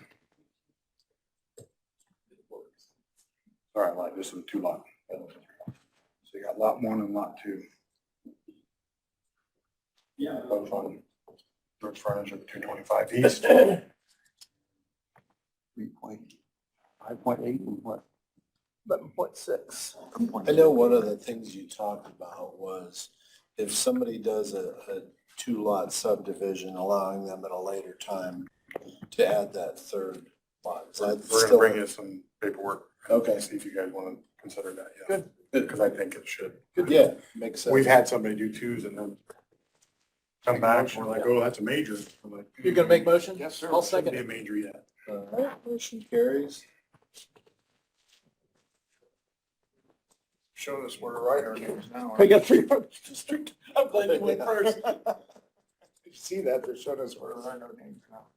Sorry, I lied, this is a 2-lot. So you got lot 1 and lot 2. Yeah. Both on road frontage of 225 east. 3.5.8 and what? 11.6. I know one of the things you talked about was if somebody does a 2-lot subdivision, allowing them at a later time to add that 3rd lot. Is that We're gonna still? bring you some paperwork. Okay. See if you guys want to consider that, yeah. Good. Because I think it should. Yeah, makes sense. We've had somebody do 2s and then come back, and we're like, oh, that's a major. I'm like, You're gonna make motion? Yes, sir. I'll It shouldn't second be a it. major yet. All right, motion carries. Showing us where to write our names now. We got 3 roads to street. I'm glad you went first. You see that, they're showing us where to write our names now.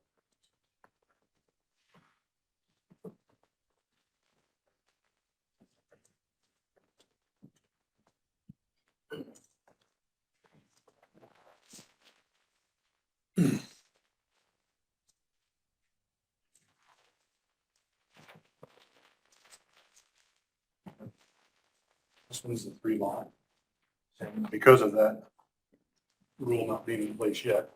This one's the 3-lot. And because of that rule not being in place yet,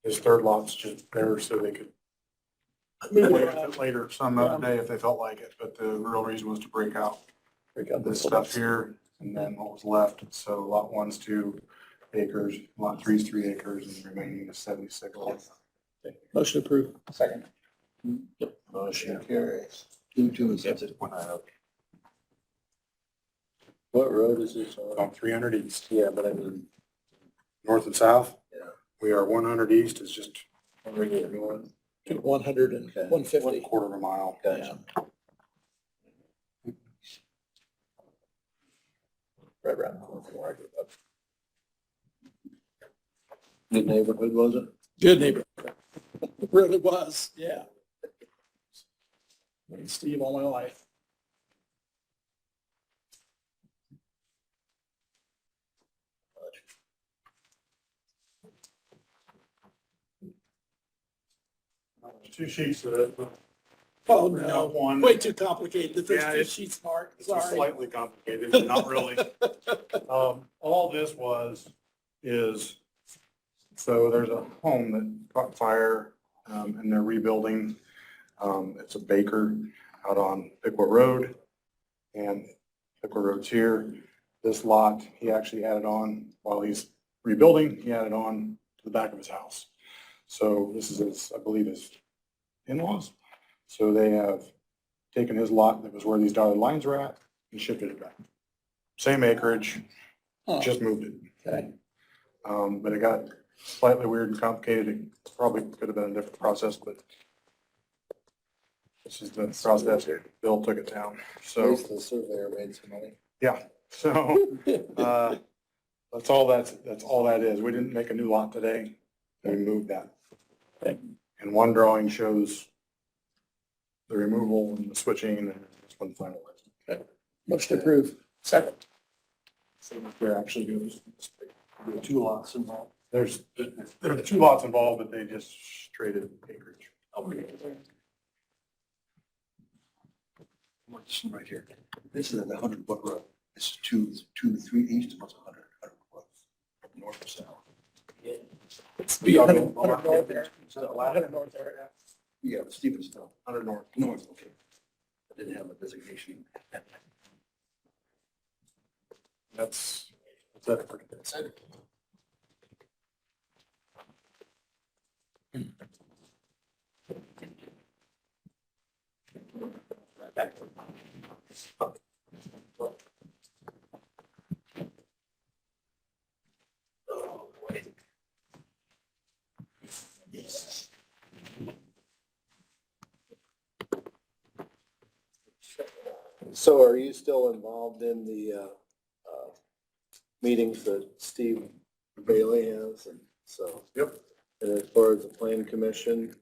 his 3rd lot's just there so they could wait it later some other day if they felt like it. But the real reason was to break out this stuff here and then what was left. So lot 1's 2 acres, lot 3's 3 acres, and the remaining is 76. Motion approved. Second. Motion carries. 2 is it. What road is this on? On 300 east. Yeah, but I mean, north and south. Yeah. We are 100 east is just a regular north, 100 and 150. 1/4 of a mile. Gotcha. Right around the corner from where I grew up. Good neighborhood, was it? Good neighborhood. It really was, yeah. Me and Steve all my life. Two sheets of it. Oh, Not no, one. way too complicated. The Yeah, first two it's- sheets, Mark, It's just sorry. slightly complicated, but not really. All this is, so there's a home that caught fire, and they're rebuilding. It's a baker out on Pickwa Road, and Pickwa Road's here. This lot, he actually added on, while he's rebuilding, he added on to the back of his house. So this is his, I believe, his in-laws. So they have taken his lot that was where these dotted lines were at and shifted it back. Same acreage, Huh. just moved it. Okay. But it got slightly weird and complicated. It probably could have been a different process, but this is the process. Bill took it down. At least So, the surveyor made some money. yeah, so, that's all that is. We didn't make a new lot today. We moved that. Okay. And one drawing shows the removal and the switching, and then this one finalized. Motion approved. Second. So there actually goes, There are 2 lots involved. there are 2 lots involved, but they just traded acreage. This one right here. This is at the 100-foot road. This is 2 to 3 east, and what's 100 foot north or south. It's be 100 north there. 100 north there. Yeah, Stevensville. 100 north. North, okay. I didn't have a designation. That's it. That's it. So are you still involved in the meetings that Steve Bailey has? And so. Yep. And as far as the plan commission,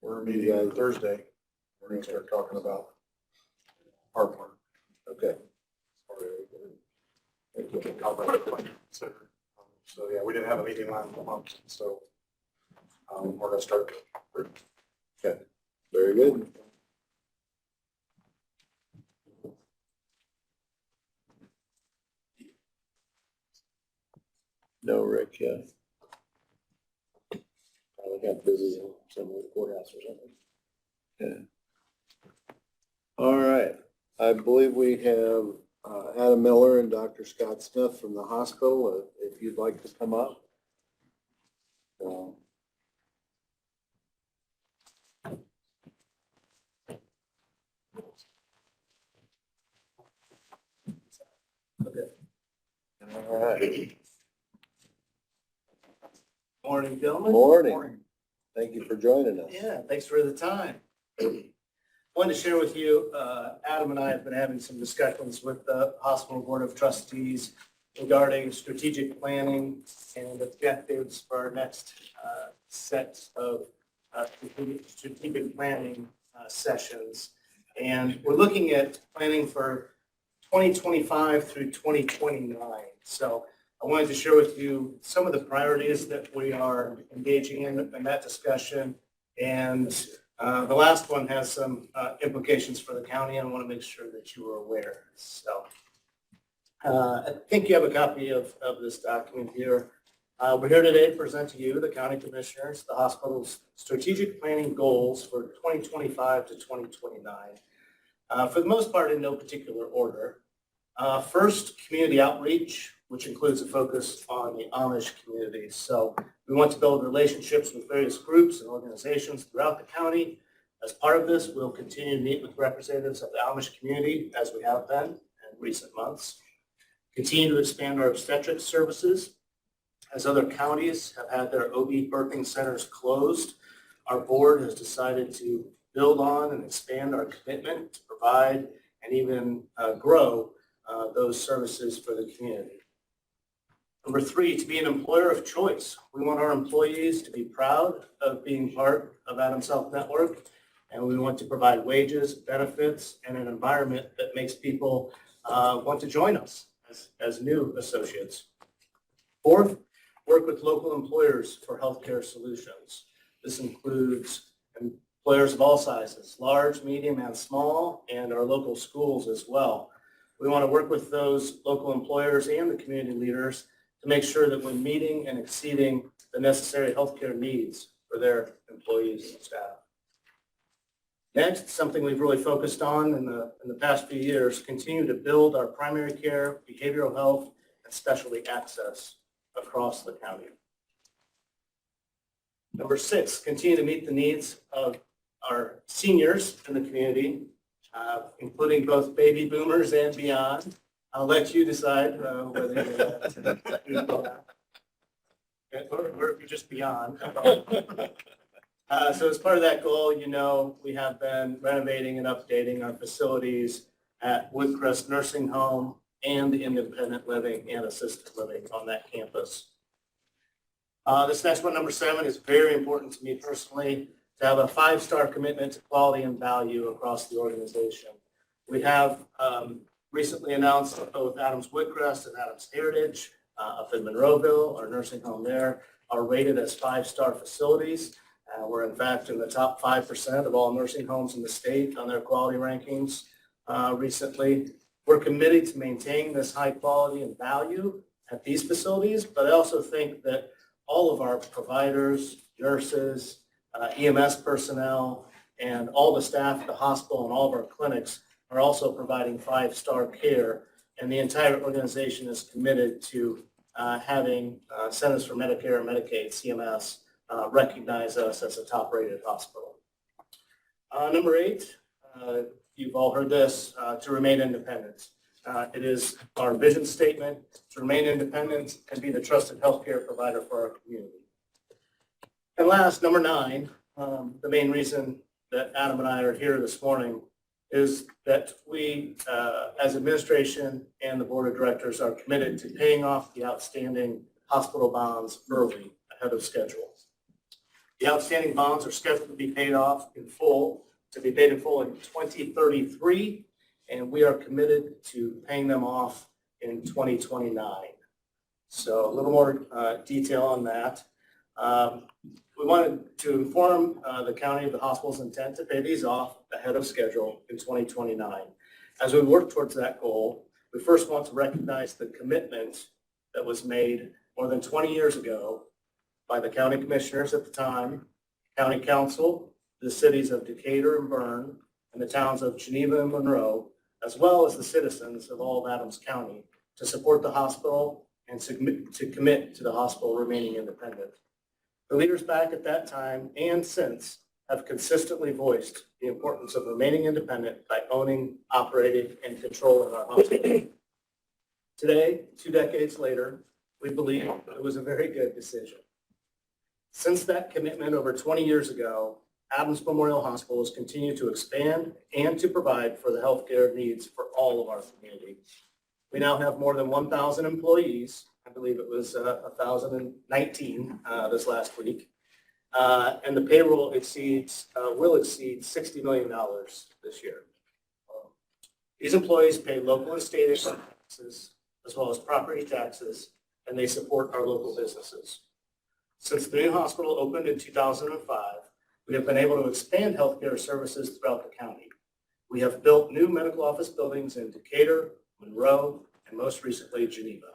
We're You meeting guys- Thursday. We're gonna start talking about our part. okay. So, yeah, we didn't have a meeting last month, so, we're gonna start. Okay, very good. No, Rick, yet. Probably got busy somewhere at the courthouse or something. All right, I believe we have Adam Miller and Dr. Scott Smith from the hospital, if you'd like to come up. All right, Morning, gentlemen. morning. Thank you for joining us. Yeah, thanks for the time. Wanted to share with you, Adam and I have been having some discussions with the Hospital Board of Trustees regarding strategic planning and objectives for our next set of strategic planning sessions. And we're looking at planning for 2025 through 2029. So I wanted to share with you some of the priorities that we are engaging in that discussion. And the last one has some implications for the county, and I want to make sure that you are aware. So I think you have a copy of this document here. We're here today to present to you, the county commissioners, the hospital's strategic planning goals for 2025 to 2029. For the most part, in no particular order. First, community outreach, which includes a focus on the Amish community. So we want to build relationships with various groups and organizations throughout the county. As part of this, we'll continue to meet with representatives of the Amish community, as we have been in recent months. Continue to expand our obstetrics services as other counties have had their OB birthing centers closed, our board has decided to build on and expand our commitment to provide and even grow those services for the community. Number 3, to be an employer of choice. We want our employees to be proud of being part of Adams Health Network, and we want to provide wages, benefits, and an environment that makes people want to join us as new associates. 4th, work with local employers for healthcare solutions. This includes employers of all sizes, large, medium, and small, and our local schools as well. We want to work with those local employers and the community leaders to make sure that we're meeting and exceeding the necessary healthcare needs for their employees and staff. Next, something we've really focused on in the past few years, continue to build our primary care, behavioral health, and specialty access across the county. Number 6, continue to meet the needs of our seniors in the community, including both baby boomers and beyond. I'll let you decide whether you're or if you're just beyond. So as part of that goal, you know, we have been renovating and updating our facilities at Woodcrest Nursing Home and the independent living and assisted living on that campus. This next one, number 7, is very important to me personally, to have a 5-star commitment to quality and value across the organization. We have recently announced that both Adams Woodcrest and Adams Heritage up in Monroeville, our nursing home there, are rated as 5-star facilities. We're in fact in the top 5% of all nursing homes in the state on their quality rankings recently. We're committed to maintaining this high quality and value at these facilities, but I also think that all of our providers, nurses, EMS personnel, and all the staff at the hospital and all of our clinics are also providing 5-star care, and the entire organization is committed to having Centers for Medicare and Medicaid, CMS, recognize us as a top-rated hospital. Number 8, you've all heard this, to remain independent. It is our vision statement to remain independent and be the trusted healthcare provider for our community. And last, number 9, the main reason that Adam and I are here this morning is that we, as administration and the board of directors, are committed to paying off the outstanding hospital bonds early, ahead of schedule. The outstanding bonds are scheduled to be paid off in full, in 2033, and we are committed to paying them off in 2029. So a little more detail on that. We wanted to inform the county of the hospital's intent to pay these off ahead of schedule in 2029. As we work towards that goal, we first want to recognize the commitment that was made more than 20 years ago by the county commissioners at the time, county council, the cities of Decatur and Bern, and the towns of Geneva and Monroe, as well as the citizens of all of Adams County, to support the hospital and to commit to the hospital remaining independent. The leaders back at that time and since have consistently voiced the importance of remaining independent by owning, operating, and controlling our hospital. Today, 2 decades later, we believe it was a very good decision. Since that commitment over 20 years ago, Adams Memorial Hospital has continued to expand and to provide for the healthcare needs for all of our community. We now have more than 1,000 employees. I believe it was 1,019 this last week. And the payroll will exceed $60 million this year. These employees pay local and state taxes as well as property taxes, and they support our local businesses. Since the new hospital opened in 2005, we have been able to expand healthcare services throughout the county. We have built new medical office buildings in Decatur, Monroe, and most recently, Geneva.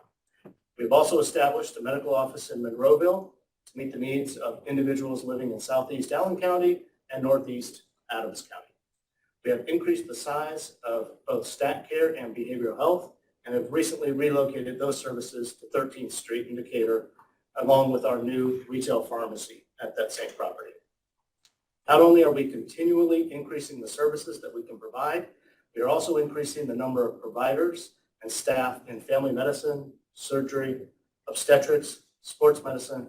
We've also established a medical office in Monroeville to meet the needs of individuals living in Southeast Allen County and Northeast Adams County. We have increased the size of both stat care and behavioral health and have recently relocated those services to 13th Street in Decatur, along with our new retail pharmacy at that same property. Not only are we continually increasing the services that we can provide, we are also increasing the number of providers and staff in family medicine, surgery, obstetrics, sports medicine,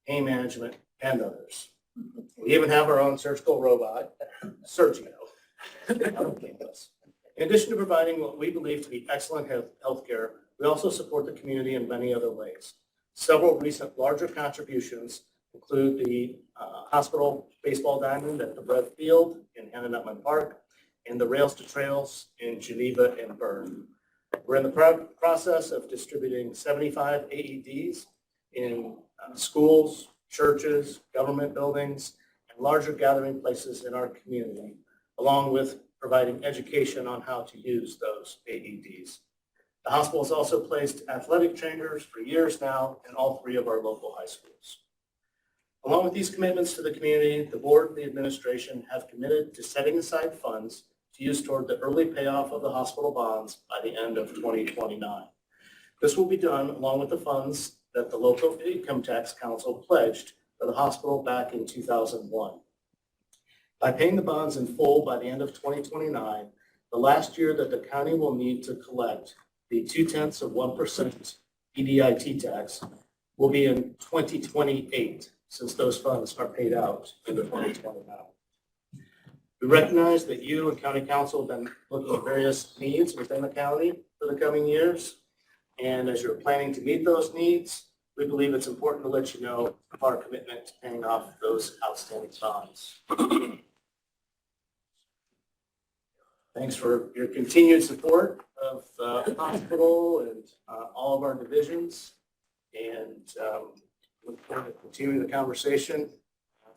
pain management, and others. We even have our own surgical robot, Sergio, on campus. In addition to providing what we believe to be excellent healthcare, we also support the community in many other ways. Several recent larger contributions include the hospital baseball diamond at the Bread Field in Hannah-Nutman Park and the Rails to Trails in Geneva and Bern. We're in the process of distributing 75 AEDs in schools, churches, government buildings, and larger gathering places in our community, along with providing education on how to use those AEDs. The hospital has also placed athletic trainers for years now in all 3 of our local high schools. Along with these commitments to the community, the board and the administration have committed to setting aside funds to use toward the early payoff of the hospital bonds by the end of 2029. This will be done along with the funds that the local income tax council pledged for the hospital back in 2001. By paying the bonds in full by the end of 2029, the last year that the county will need to collect the 0.2% EDIT tax will be in 2028, since those funds are paid out in 2029. We recognize that you and county council have been looking at various needs within the county for the coming years. And as you're planning to meet those needs, we believe it's important to let you know of our commitment to paying off those outstanding bonds. Thanks for your continued support of the hospital and all of our divisions. And look forward to continuing the conversation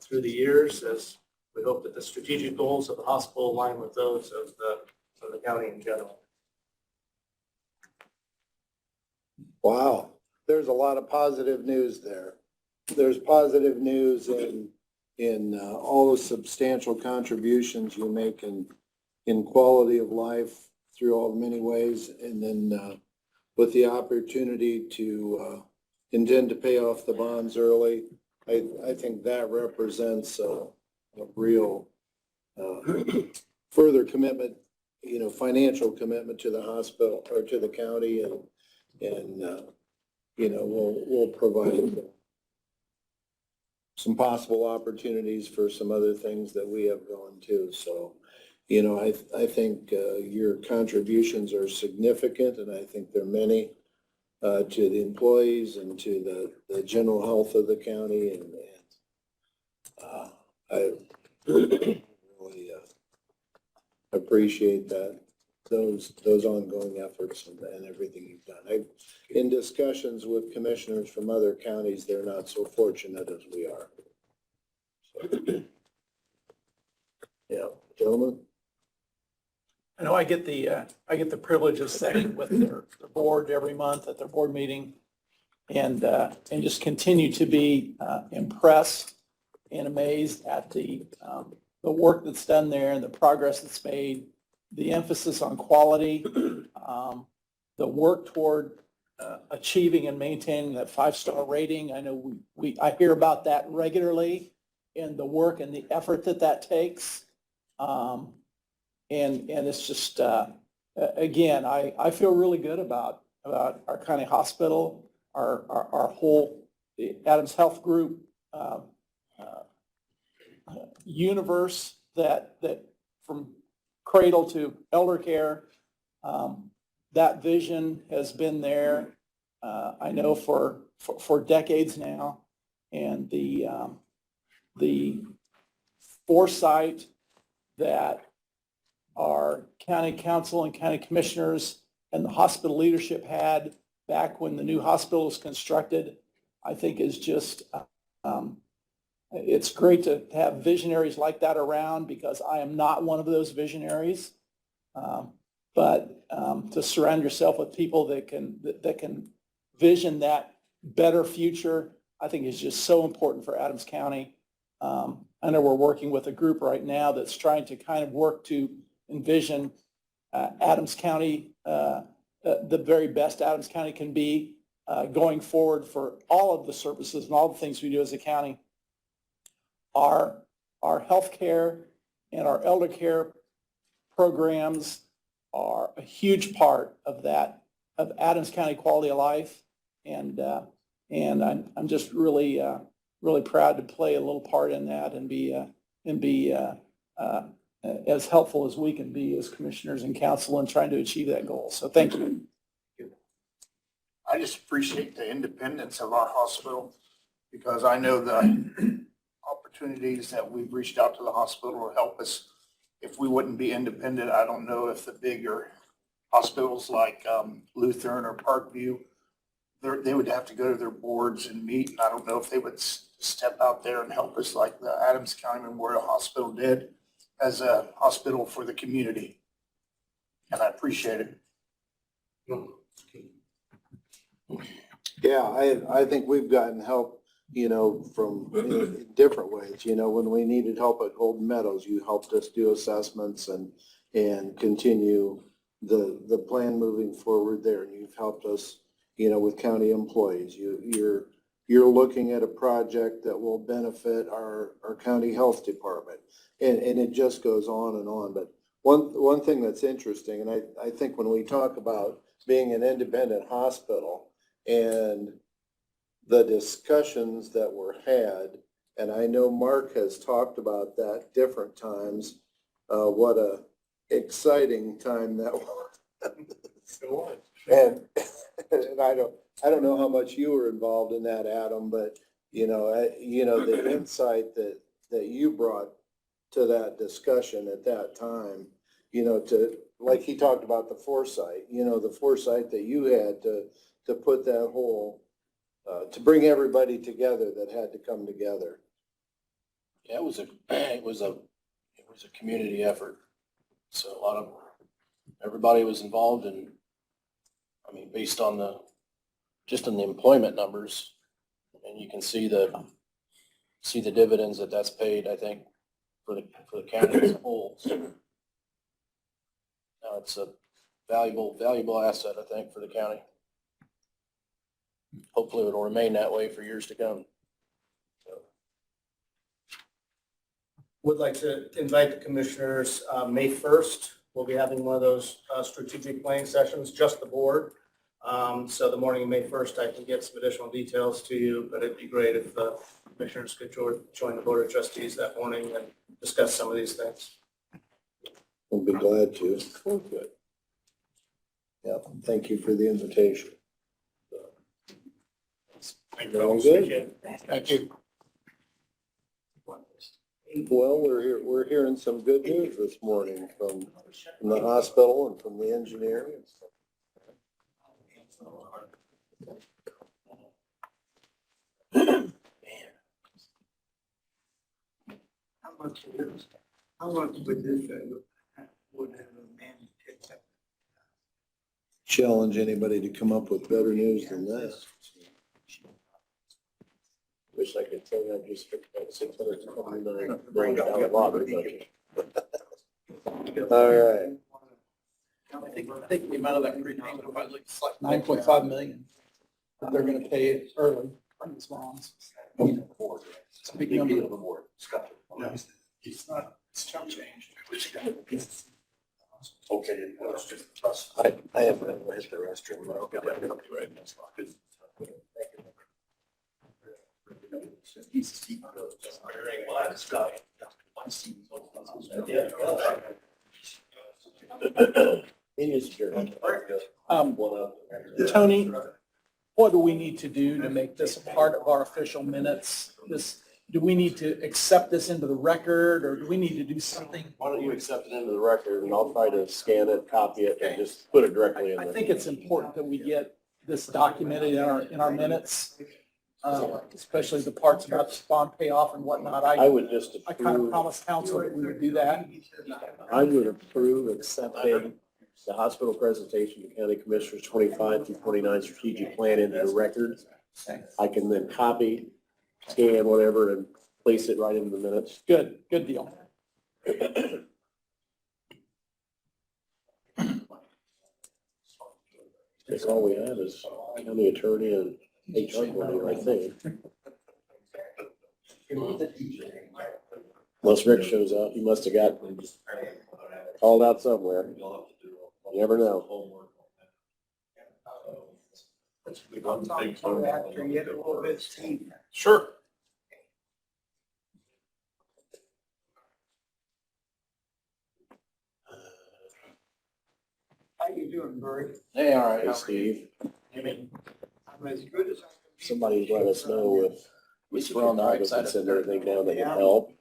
through the years, as we hope that the strategic goals of the hospital align with those of the county in general. Wow, there's a lot of positive news there. There's positive news in all the substantial contributions you make in quality of life through all the many ways, and then with the opportunity to intend to pay off the bonds early. I think that represents a real further commitment, financial commitment to the hospital or to the county, and we'll provide some possible opportunities for some other things that we have going too. So, I think your contributions are significant, and I think they're many to the employees and to the general health of the county, and I really appreciate those ongoing efforts and everything you've done. In discussions with commissioners from other counties, they're not so fortunate as we are. So, yeah, gentlemen. I know I get the privilege of sitting with their board every month at their board meeting, and just continue to be impressed and amazed at the work that's done there and the progress that's made, the emphasis on quality, the work toward achieving and maintaining that 5-star rating. I know I hear about that regularly, and the work and the effort that takes. And it's just, again, I feel really good about our county hospital, our whole Adams Health Group universe that from cradle to elder care, that vision has been there, I know for decades now, and the foresight that our county council and county commissioners and the hospital leadership had back when the new hospital was constructed, I think is just, it's great to have visionaries like that around, because I am not one of those visionaries. But to surround yourself with people that can vision that better future, I think is just so important for Adams County. I know we're working with a group right now that's trying to kind of work to envision Adams County, the very best Adams County can be going forward for all of the services and all the things we do as a county. Our healthcare and our elder care programs are a huge part of that, of Adams County quality of life. And And I'm just really, really proud to play a little part in that and be as helpful as we can be as commissioners and council in trying to achieve that goal. So thank you. I just appreciate the independence of our hospital because I know the opportunities that we've reached out to the hospital to help us. If we wouldn't be independent, I don't know if the bigger hospitals like Lutheran or Parkview, they would have to go to their boards and meet, and I don't know if they would step out there and help us like the Adams County Memorial Hospital did as a hospital for the community. And I appreciate it. Yeah, I think we've gotten help, from in different ways. When we needed help at Golden Meadows, you helped us do assessments and continue the plan moving forward there. And you've helped us, with county employees. You're looking at a project that will benefit our county health department. And it just goes on and on. But one thing that's interesting, and I think when we talk about being an independent hospital and the discussions that were had, and I know Mark has talked about that different times, what a exciting time that was. And I don't know how much you were involved in that, Adam, but the insight that you brought to that discussion at that time, to, like he talked about the foresight, the foresight that you had to put that whole, to bring everybody together that had to come together. Yeah, it was a community effort. So everybody was involved, and I mean, based on the employment numbers, and you can see the dividends that's paid, I think, for the county as a whole. So, it's a valuable asset, I think, for the county. Hopefully it'll remain that way for years to come. Would like to invite the commissioners, May 1st, we'll be having one of those strategic planning sessions, just the board. So the morning of May 1st, I can get some additional details to you, but it'd be great if the commissioners could join the board of trustees that morning and discuss some of these things. We'll be glad to. Good. Yeah, thank you for the invitation. Thank Very you. good. Thank you. Well, we're hearing some good news this morning from the hospital and from the engineer. How much would this would have a man picked up? Challenge anybody to come up with better news than that. Wish I could tell you I just picked up $629 million lottery budget. All right. I think the amount of that prepayment will probably looks like 9.5 million that they're going to pay it early from these bonds. It's a big number. Yeah. It's not, it's chump change. Okay. I have been with the restroom. But okay, right. Tony, what do we need to do to make this a part of our official minutes? Do we need to accept this into the record, or do we need to do something? Why don't you accept it into the record, and I'll try to scan it, copy it, and just put it directly in I there. think it's important that we get this documented in our minutes, especially the parts about the bond payoff and whatnot. I would just I kind of approve, promised council that we would do that. I would approve accepting the hospital presentation to county commissioners 25 through 29 strategic plan into the record. I can then copy, scan, whatever, and place it right into the minutes. Good deal. That's all we have is county attorney and HR coordinator, I think. Unless Rick shows up, he must have got called out somewhere. You never know. One thing. After you get a little bit steep. Sure. How you doing, Bert? Hey, all Hey, right. Steve, I'm as good as I can be. somebody let us know if We're on the right we side can of send it. everything down that would help.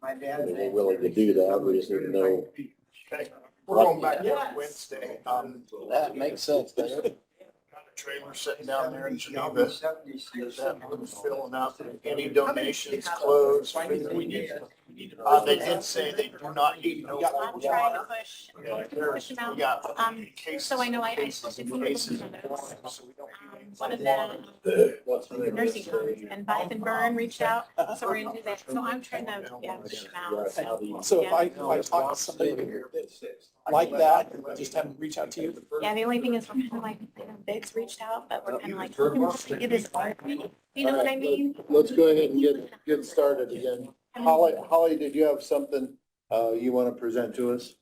My dad. I mean, we're willing to do that. We just need to know. Okay, we're going back there Wednesday. That makes sense, doesn't it? Got a trailer sitting down there in Geneva. Is that filling up? Any donations closed? They did say they do not need no I'm trying to water. push, There's, push them we out. got cases. So I know I cases posted and some of cases those. of water, so we don't need One of water. the nursing homes and Beth and Burn reached out, so we're gonna do that. So I'm trying to, yeah, push them out. So if I talk to somebody like that, just have them reach out to you. Yeah, the only thing is we're kind of like, I know Biggs reached out, but we're kind of like, looking to get his art. You know what I mean? Let's go ahead and get started again. Holly, did you have something, you want to present to us?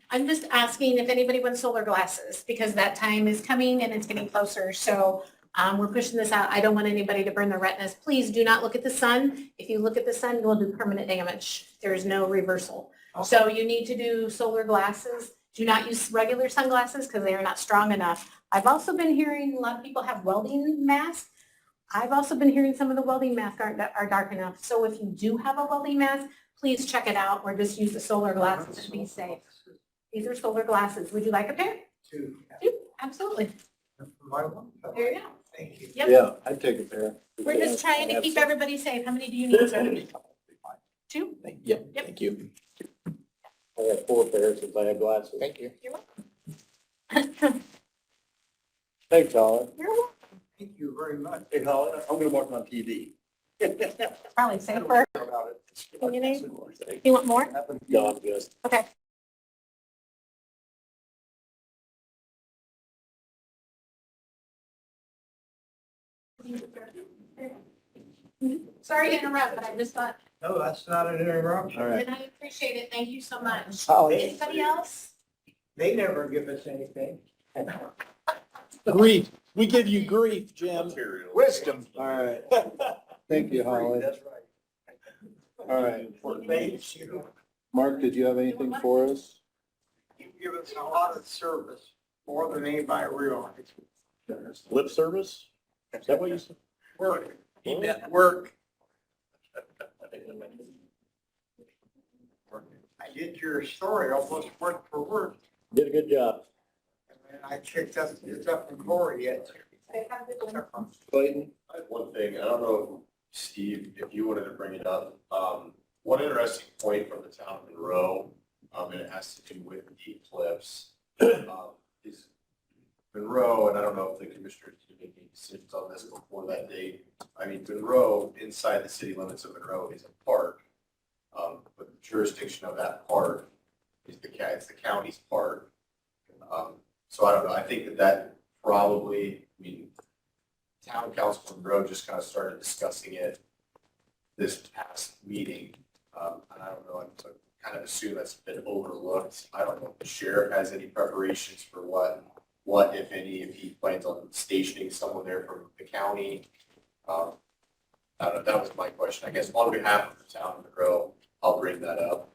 I'm just asking if anybody wants solar glasses, because that time is coming and it's getting closer. So we're pushing this out. I don't want anybody to burn their retinas. Please do not look at the sun. If you look at the sun, you'll do permanent damage. There is no reversal. So you need to do solar glasses. Do not use regular sunglasses because they are not strong enough. I've also been hearing a lot of people have welding masks. I've also been hearing some of the welding masks are dark enough. So if you do have a welding mask, please check it out or just use the solar glasses to be safe. These are solar glasses. Would you like a pair? Two. Two, absolutely. My one. There you go. Thank you. Yep. Yeah, I'd take a pair. We're just trying to keep everybody safe. How many do you need? Two? Yep, thank you. I got 4 pairs since I have glasses. Thank you. You're welcome. Thanks, Holly. You're welcome. Thank you very much. Hey, Holly, I'm gonna watch on TV. Probably safer. You need? You want more? No, I'm good. Okay. Sorry to interrupt, but I just thought, No, that's not an interruption. All right. and I appreciate it. Thank you so much. Holly. Anybody else? They never give us anything. Grief. We give you grief, Jim. Material. Wisdom. All right. Thank you, Holly. That's right. All right. Thanks, you. Mark, did you have anything for us? You give us a lot of service, more than anybody realizes. Lip service? Is that what you said? Work. He meant work. I did your story almost word for word, Did a good job. and I kicked up in Cory yet. Clayton? I have one thing, I don't know, Steve, if you wanted to bring it up. One interesting point from the town of Monroe, and it has to do with the eclipse, is Monroe, and I don't know if the commissioners can make any decisions on this before that date. I mean, Monroe, inside the city limits of Monroe is a park, but the jurisdiction of that park is it's the county's park. So I don't know, I think that probably, I mean, town council of Monroe just kind of started discussing it this past meeting. And I don't know, I kind of assume that's been overlooked. I don't know if the sheriff has any preparations for what, if any, if he plans on stationing someone there from the county. I don't know, that was my question. I guess on behalf of the town of Monroe, I'll bring that up.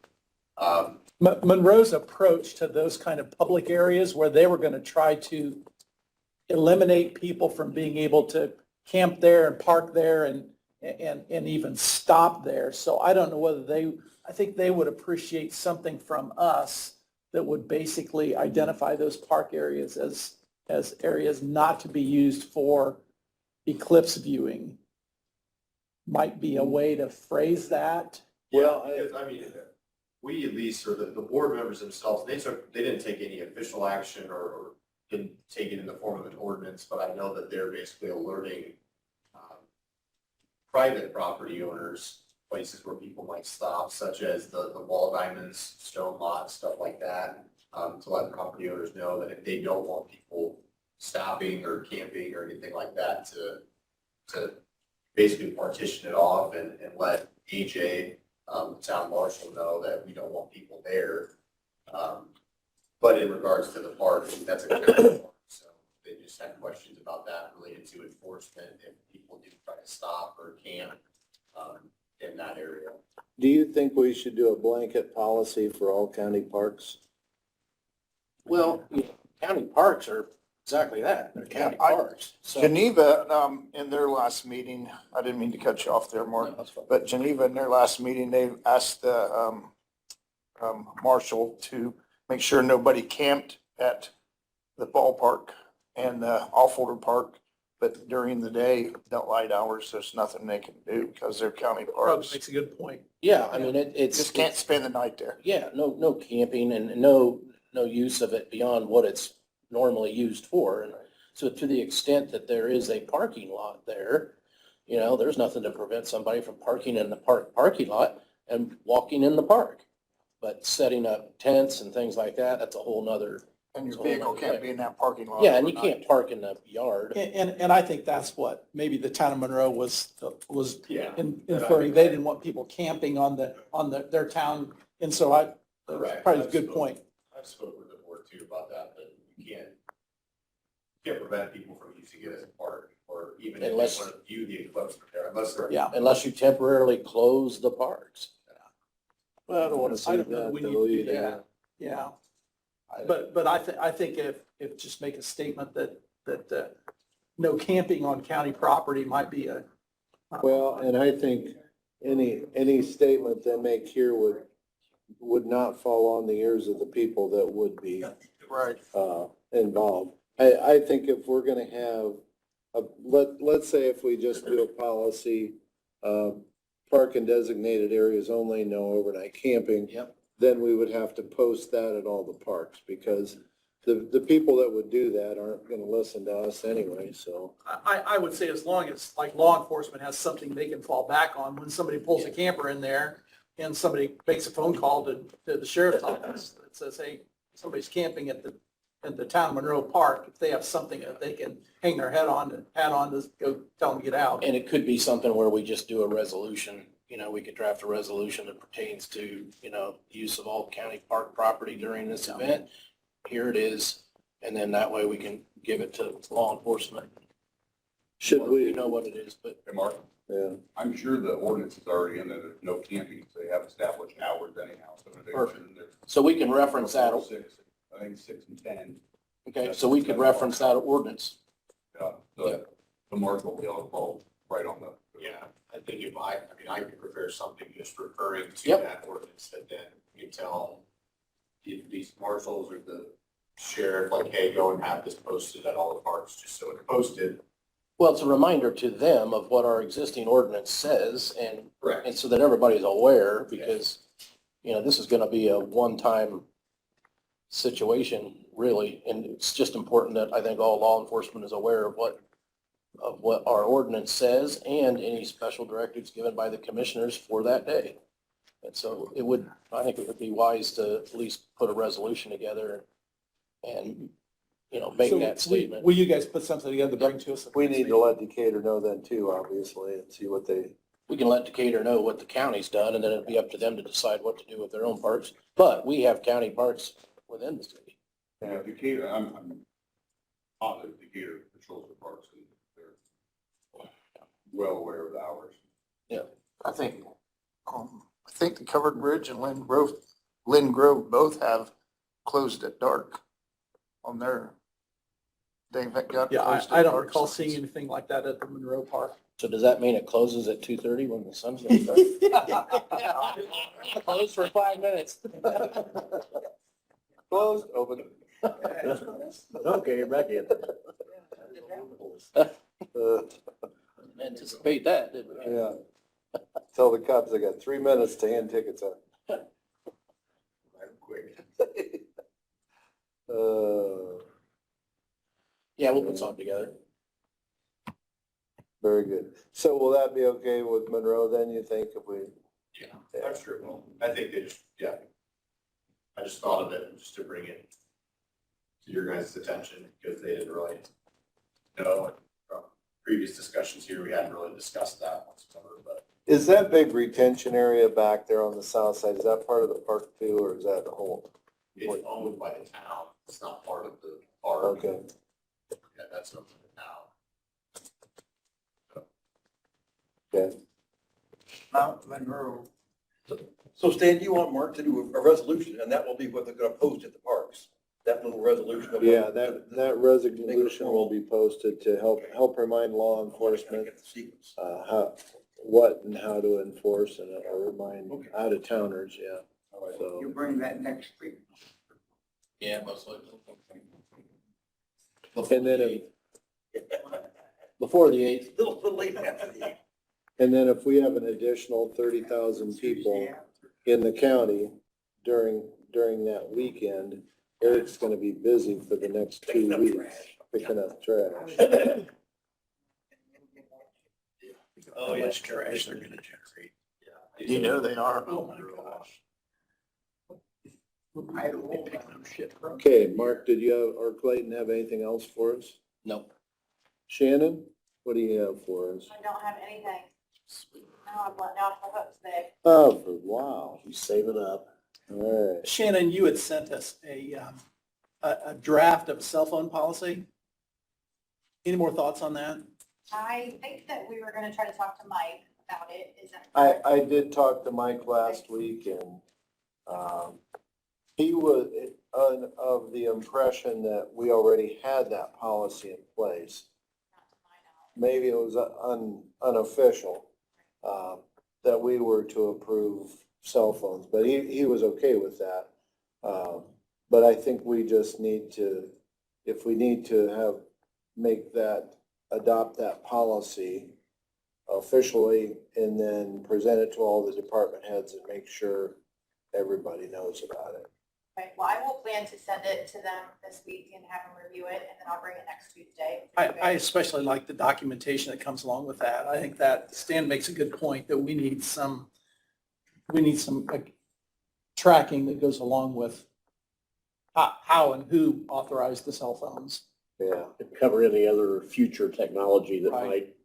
Monroe's approach to those kind of public areas where they were going to try to eliminate people from being able to camp there and park there and even stop there. So I don't know whether I think they would appreciate something from us that would basically identify those park areas as areas not to be used for eclipse viewing. Might be a way to phrase that. Well, I mean, we at least, or the board members themselves, they didn't take any official action or didn't take it in the form of an ordinance, but I know that they're basically alerting private property owners, places where people might stop, such as the wall diamonds, stone lots, stuff like that, to let property owners know that if they don't want people stopping or camping or anything like that, to basically partition it off and let AJ, the town marshal, know that we don't want people there. But in regards to the park, that's a county park, so they just had questions about that related to enforcement, if people do try to stop or camp, in that area. Do you think we should do a blanket policy for all county parks? Well, county parks are exactly that. They're county I- parks. So Geneva, in their last meeting, I didn't mean to cut you off there, Mark, that's fine. but Geneva, in their last meeting, they asked the marshal to make sure nobody camped at the ballpark and the Alfolder Park. But during the day, the light hours, there's nothing they can do because they're county Probably parks. makes a good point. Yeah, I mean, it's. Just can't spend the night there. Yeah, no camping and no use of it beyond what it's normally used for. And so to the extent that there is a parking lot there, there's nothing to prevent somebody from parking in the parking lot and walking in the park. But setting up tents and things like that, that's a whole nother. And your vehicle can't be in that parking lot. Yeah, and you overnight. can't park in the yard. And I think that's what maybe the town of Monroe was Yeah. inferring. They didn't want people camping on their town. And so that's Correct. probably a I've good spoken- point. I've spoken with the board too about that, but you can't prevent people from using it as a park, or even if Unless- they want to view the eclipse from there, unless they're. Yeah. Unless you temporarily close the parks. Well, I don't want to I see don't know that that we though need to do either. that. Yeah. But I think if just make a statement that no camping on county property might be a. Well, and I think any statement they make here would not fall on the ears of the people that would be Right. involved. I think if we're gonna have, let's say if we just do a policy, park in designated areas only, no overnight camping. Yep. Then we would have to post that at all the parks, because the people that would do that aren't gonna listen to us anyway, so. I would say as long as like law enforcement has something they can fall back on when somebody pulls a camper in there and somebody makes a phone call to the sheriff's office that says, hey, somebody's camping at the town of Monroe Park, if they have something that they can hang their hat on to go tell them to get out. And it could be something where we just do a resolution, we could draft a resolution that pertains to, use of all county park property during this event. Here it is, and then that way we can give it to law enforcement. Should We we, know what it is, but Hey, Mark, yeah, I'm sure the ordinance is already in there, there's no camping, so they have established hours anyhow, so they Perfect. there's. so we can reference that. I think 6 and 10, Okay, so we could reference that ordinance. the marshal will be able to follow right on the. Yeah, I think I could prepare something just referring to Yep. that ordinance, that then you tell these marshals or the sheriff, like, hey, go and have this posted at all the parks, just so it's posted. Well, it's a reminder to them of what our existing ordinance says and Correct. so that everybody's aware, because, this is gonna be a one-time situation, really, and it's just important that I think all law enforcement is aware of what our ordinance says and any special directives given by the commissioners for that day. And so I think it would be wise to at least put a resolution together and, make So that statement. Will you guys put something together to bring to us? we need to let Decatur know then too, obviously, and see what they, We can let Decatur know what the county's done, and then it'd be up to them to decide what to do with their own parks. But we have county parks within the city. Yeah, Decatur, I'm positive Decatur patrols the parks and they're well aware of the hours. I think the Covered Bridge and Lynn Grove both have closed at dark on their, they've got. Yeah, closed I at don't dark recall signs. seeing anything like that at the Monroe Park. So does that mean it closes at 2:30 when the sun's going to start? Closed for 5 minutes. closed, open. Okay, you're back in. Anticipate that, didn't we? Yeah. Tell the cops they got 3 minutes to hand tickets out. Quick. Yeah, we'll put something together. Very good. So will that be okay with Monroe then, you think, if we? Yeah, I'm sure it will. I think they just, yeah. I just thought of it just to bring it to your guys' attention, because they didn't really know. From previous discussions here, we hadn't really discussed that whatsoever, but Is that big retention area back there on the south side, is that part of the park too, or is that the whole? it's owned by the town. It's not part of the park. Okay, Yeah, that's something now. Okay. Mount Monroe. So Stan, do you want Mark to do a resolution, and that will be what they're gonna post at the parks? That little resolution? of- Yeah, that resolution will be posted to help remind law enforcement, Get the sequence. what and how to enforce, and remind out-of-towners, yeah. So, You bring that next week. Yeah, most likely. and then, Before the 8th. Little late after the. and then if we have an additional 30,000 people in the county during that weekend, Eric's gonna be busy for the next 2 weeks picking up trash. Oh, yes, trash they're gonna generate. You know they are. Oh, my gosh. Okay, Mark, did you have, or Clayton have anything else for us? No. Shannon, what do you have for us? I don't have anything. No, I'm letting off the hook today. Oh, wow. She's saving up. All right. Shannon, you had sent us a draft of a cell phone policy. Any more thoughts on that? I think that we were gonna try to talk to Mike about it. Is that I did talk to Mike last week, and he was of the impression that we already had that policy in place. Maybe it was unofficial, that we were to approve cell phones, but he was okay with that. But I think we just need to, if we need to adopt that policy officially, and then present it to all the department heads and make sure everybody knows about it. Right, well, I will plan to send it to them this week and have them review it, and then I'll bring it next Tuesday. I especially like the documentation that comes along with that. I think that Stan makes a good point that we need some tracking that goes along with how and who authorized the cell phones. Yeah. Cover any other future technology that Right. might.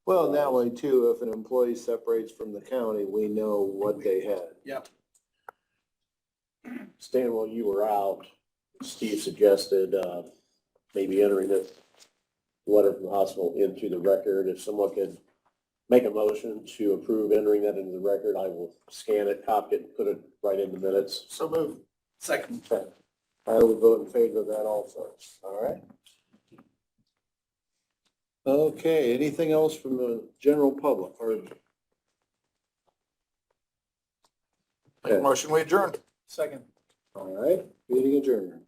Well, and that way too, if an employee separates from the county, we know what they had. Yep. Stan, while you were out, Steve suggested, maybe entering this letter from the hospital into the record. If someone could make a motion to approve entering that into the record, I will scan it, copy it, and put it right in the minutes. So move. Second. I would vote in favor of that also. All right. Okay, anything else from the general public or? Make a motion, we adjourn. Second. All right, meeting adjourned.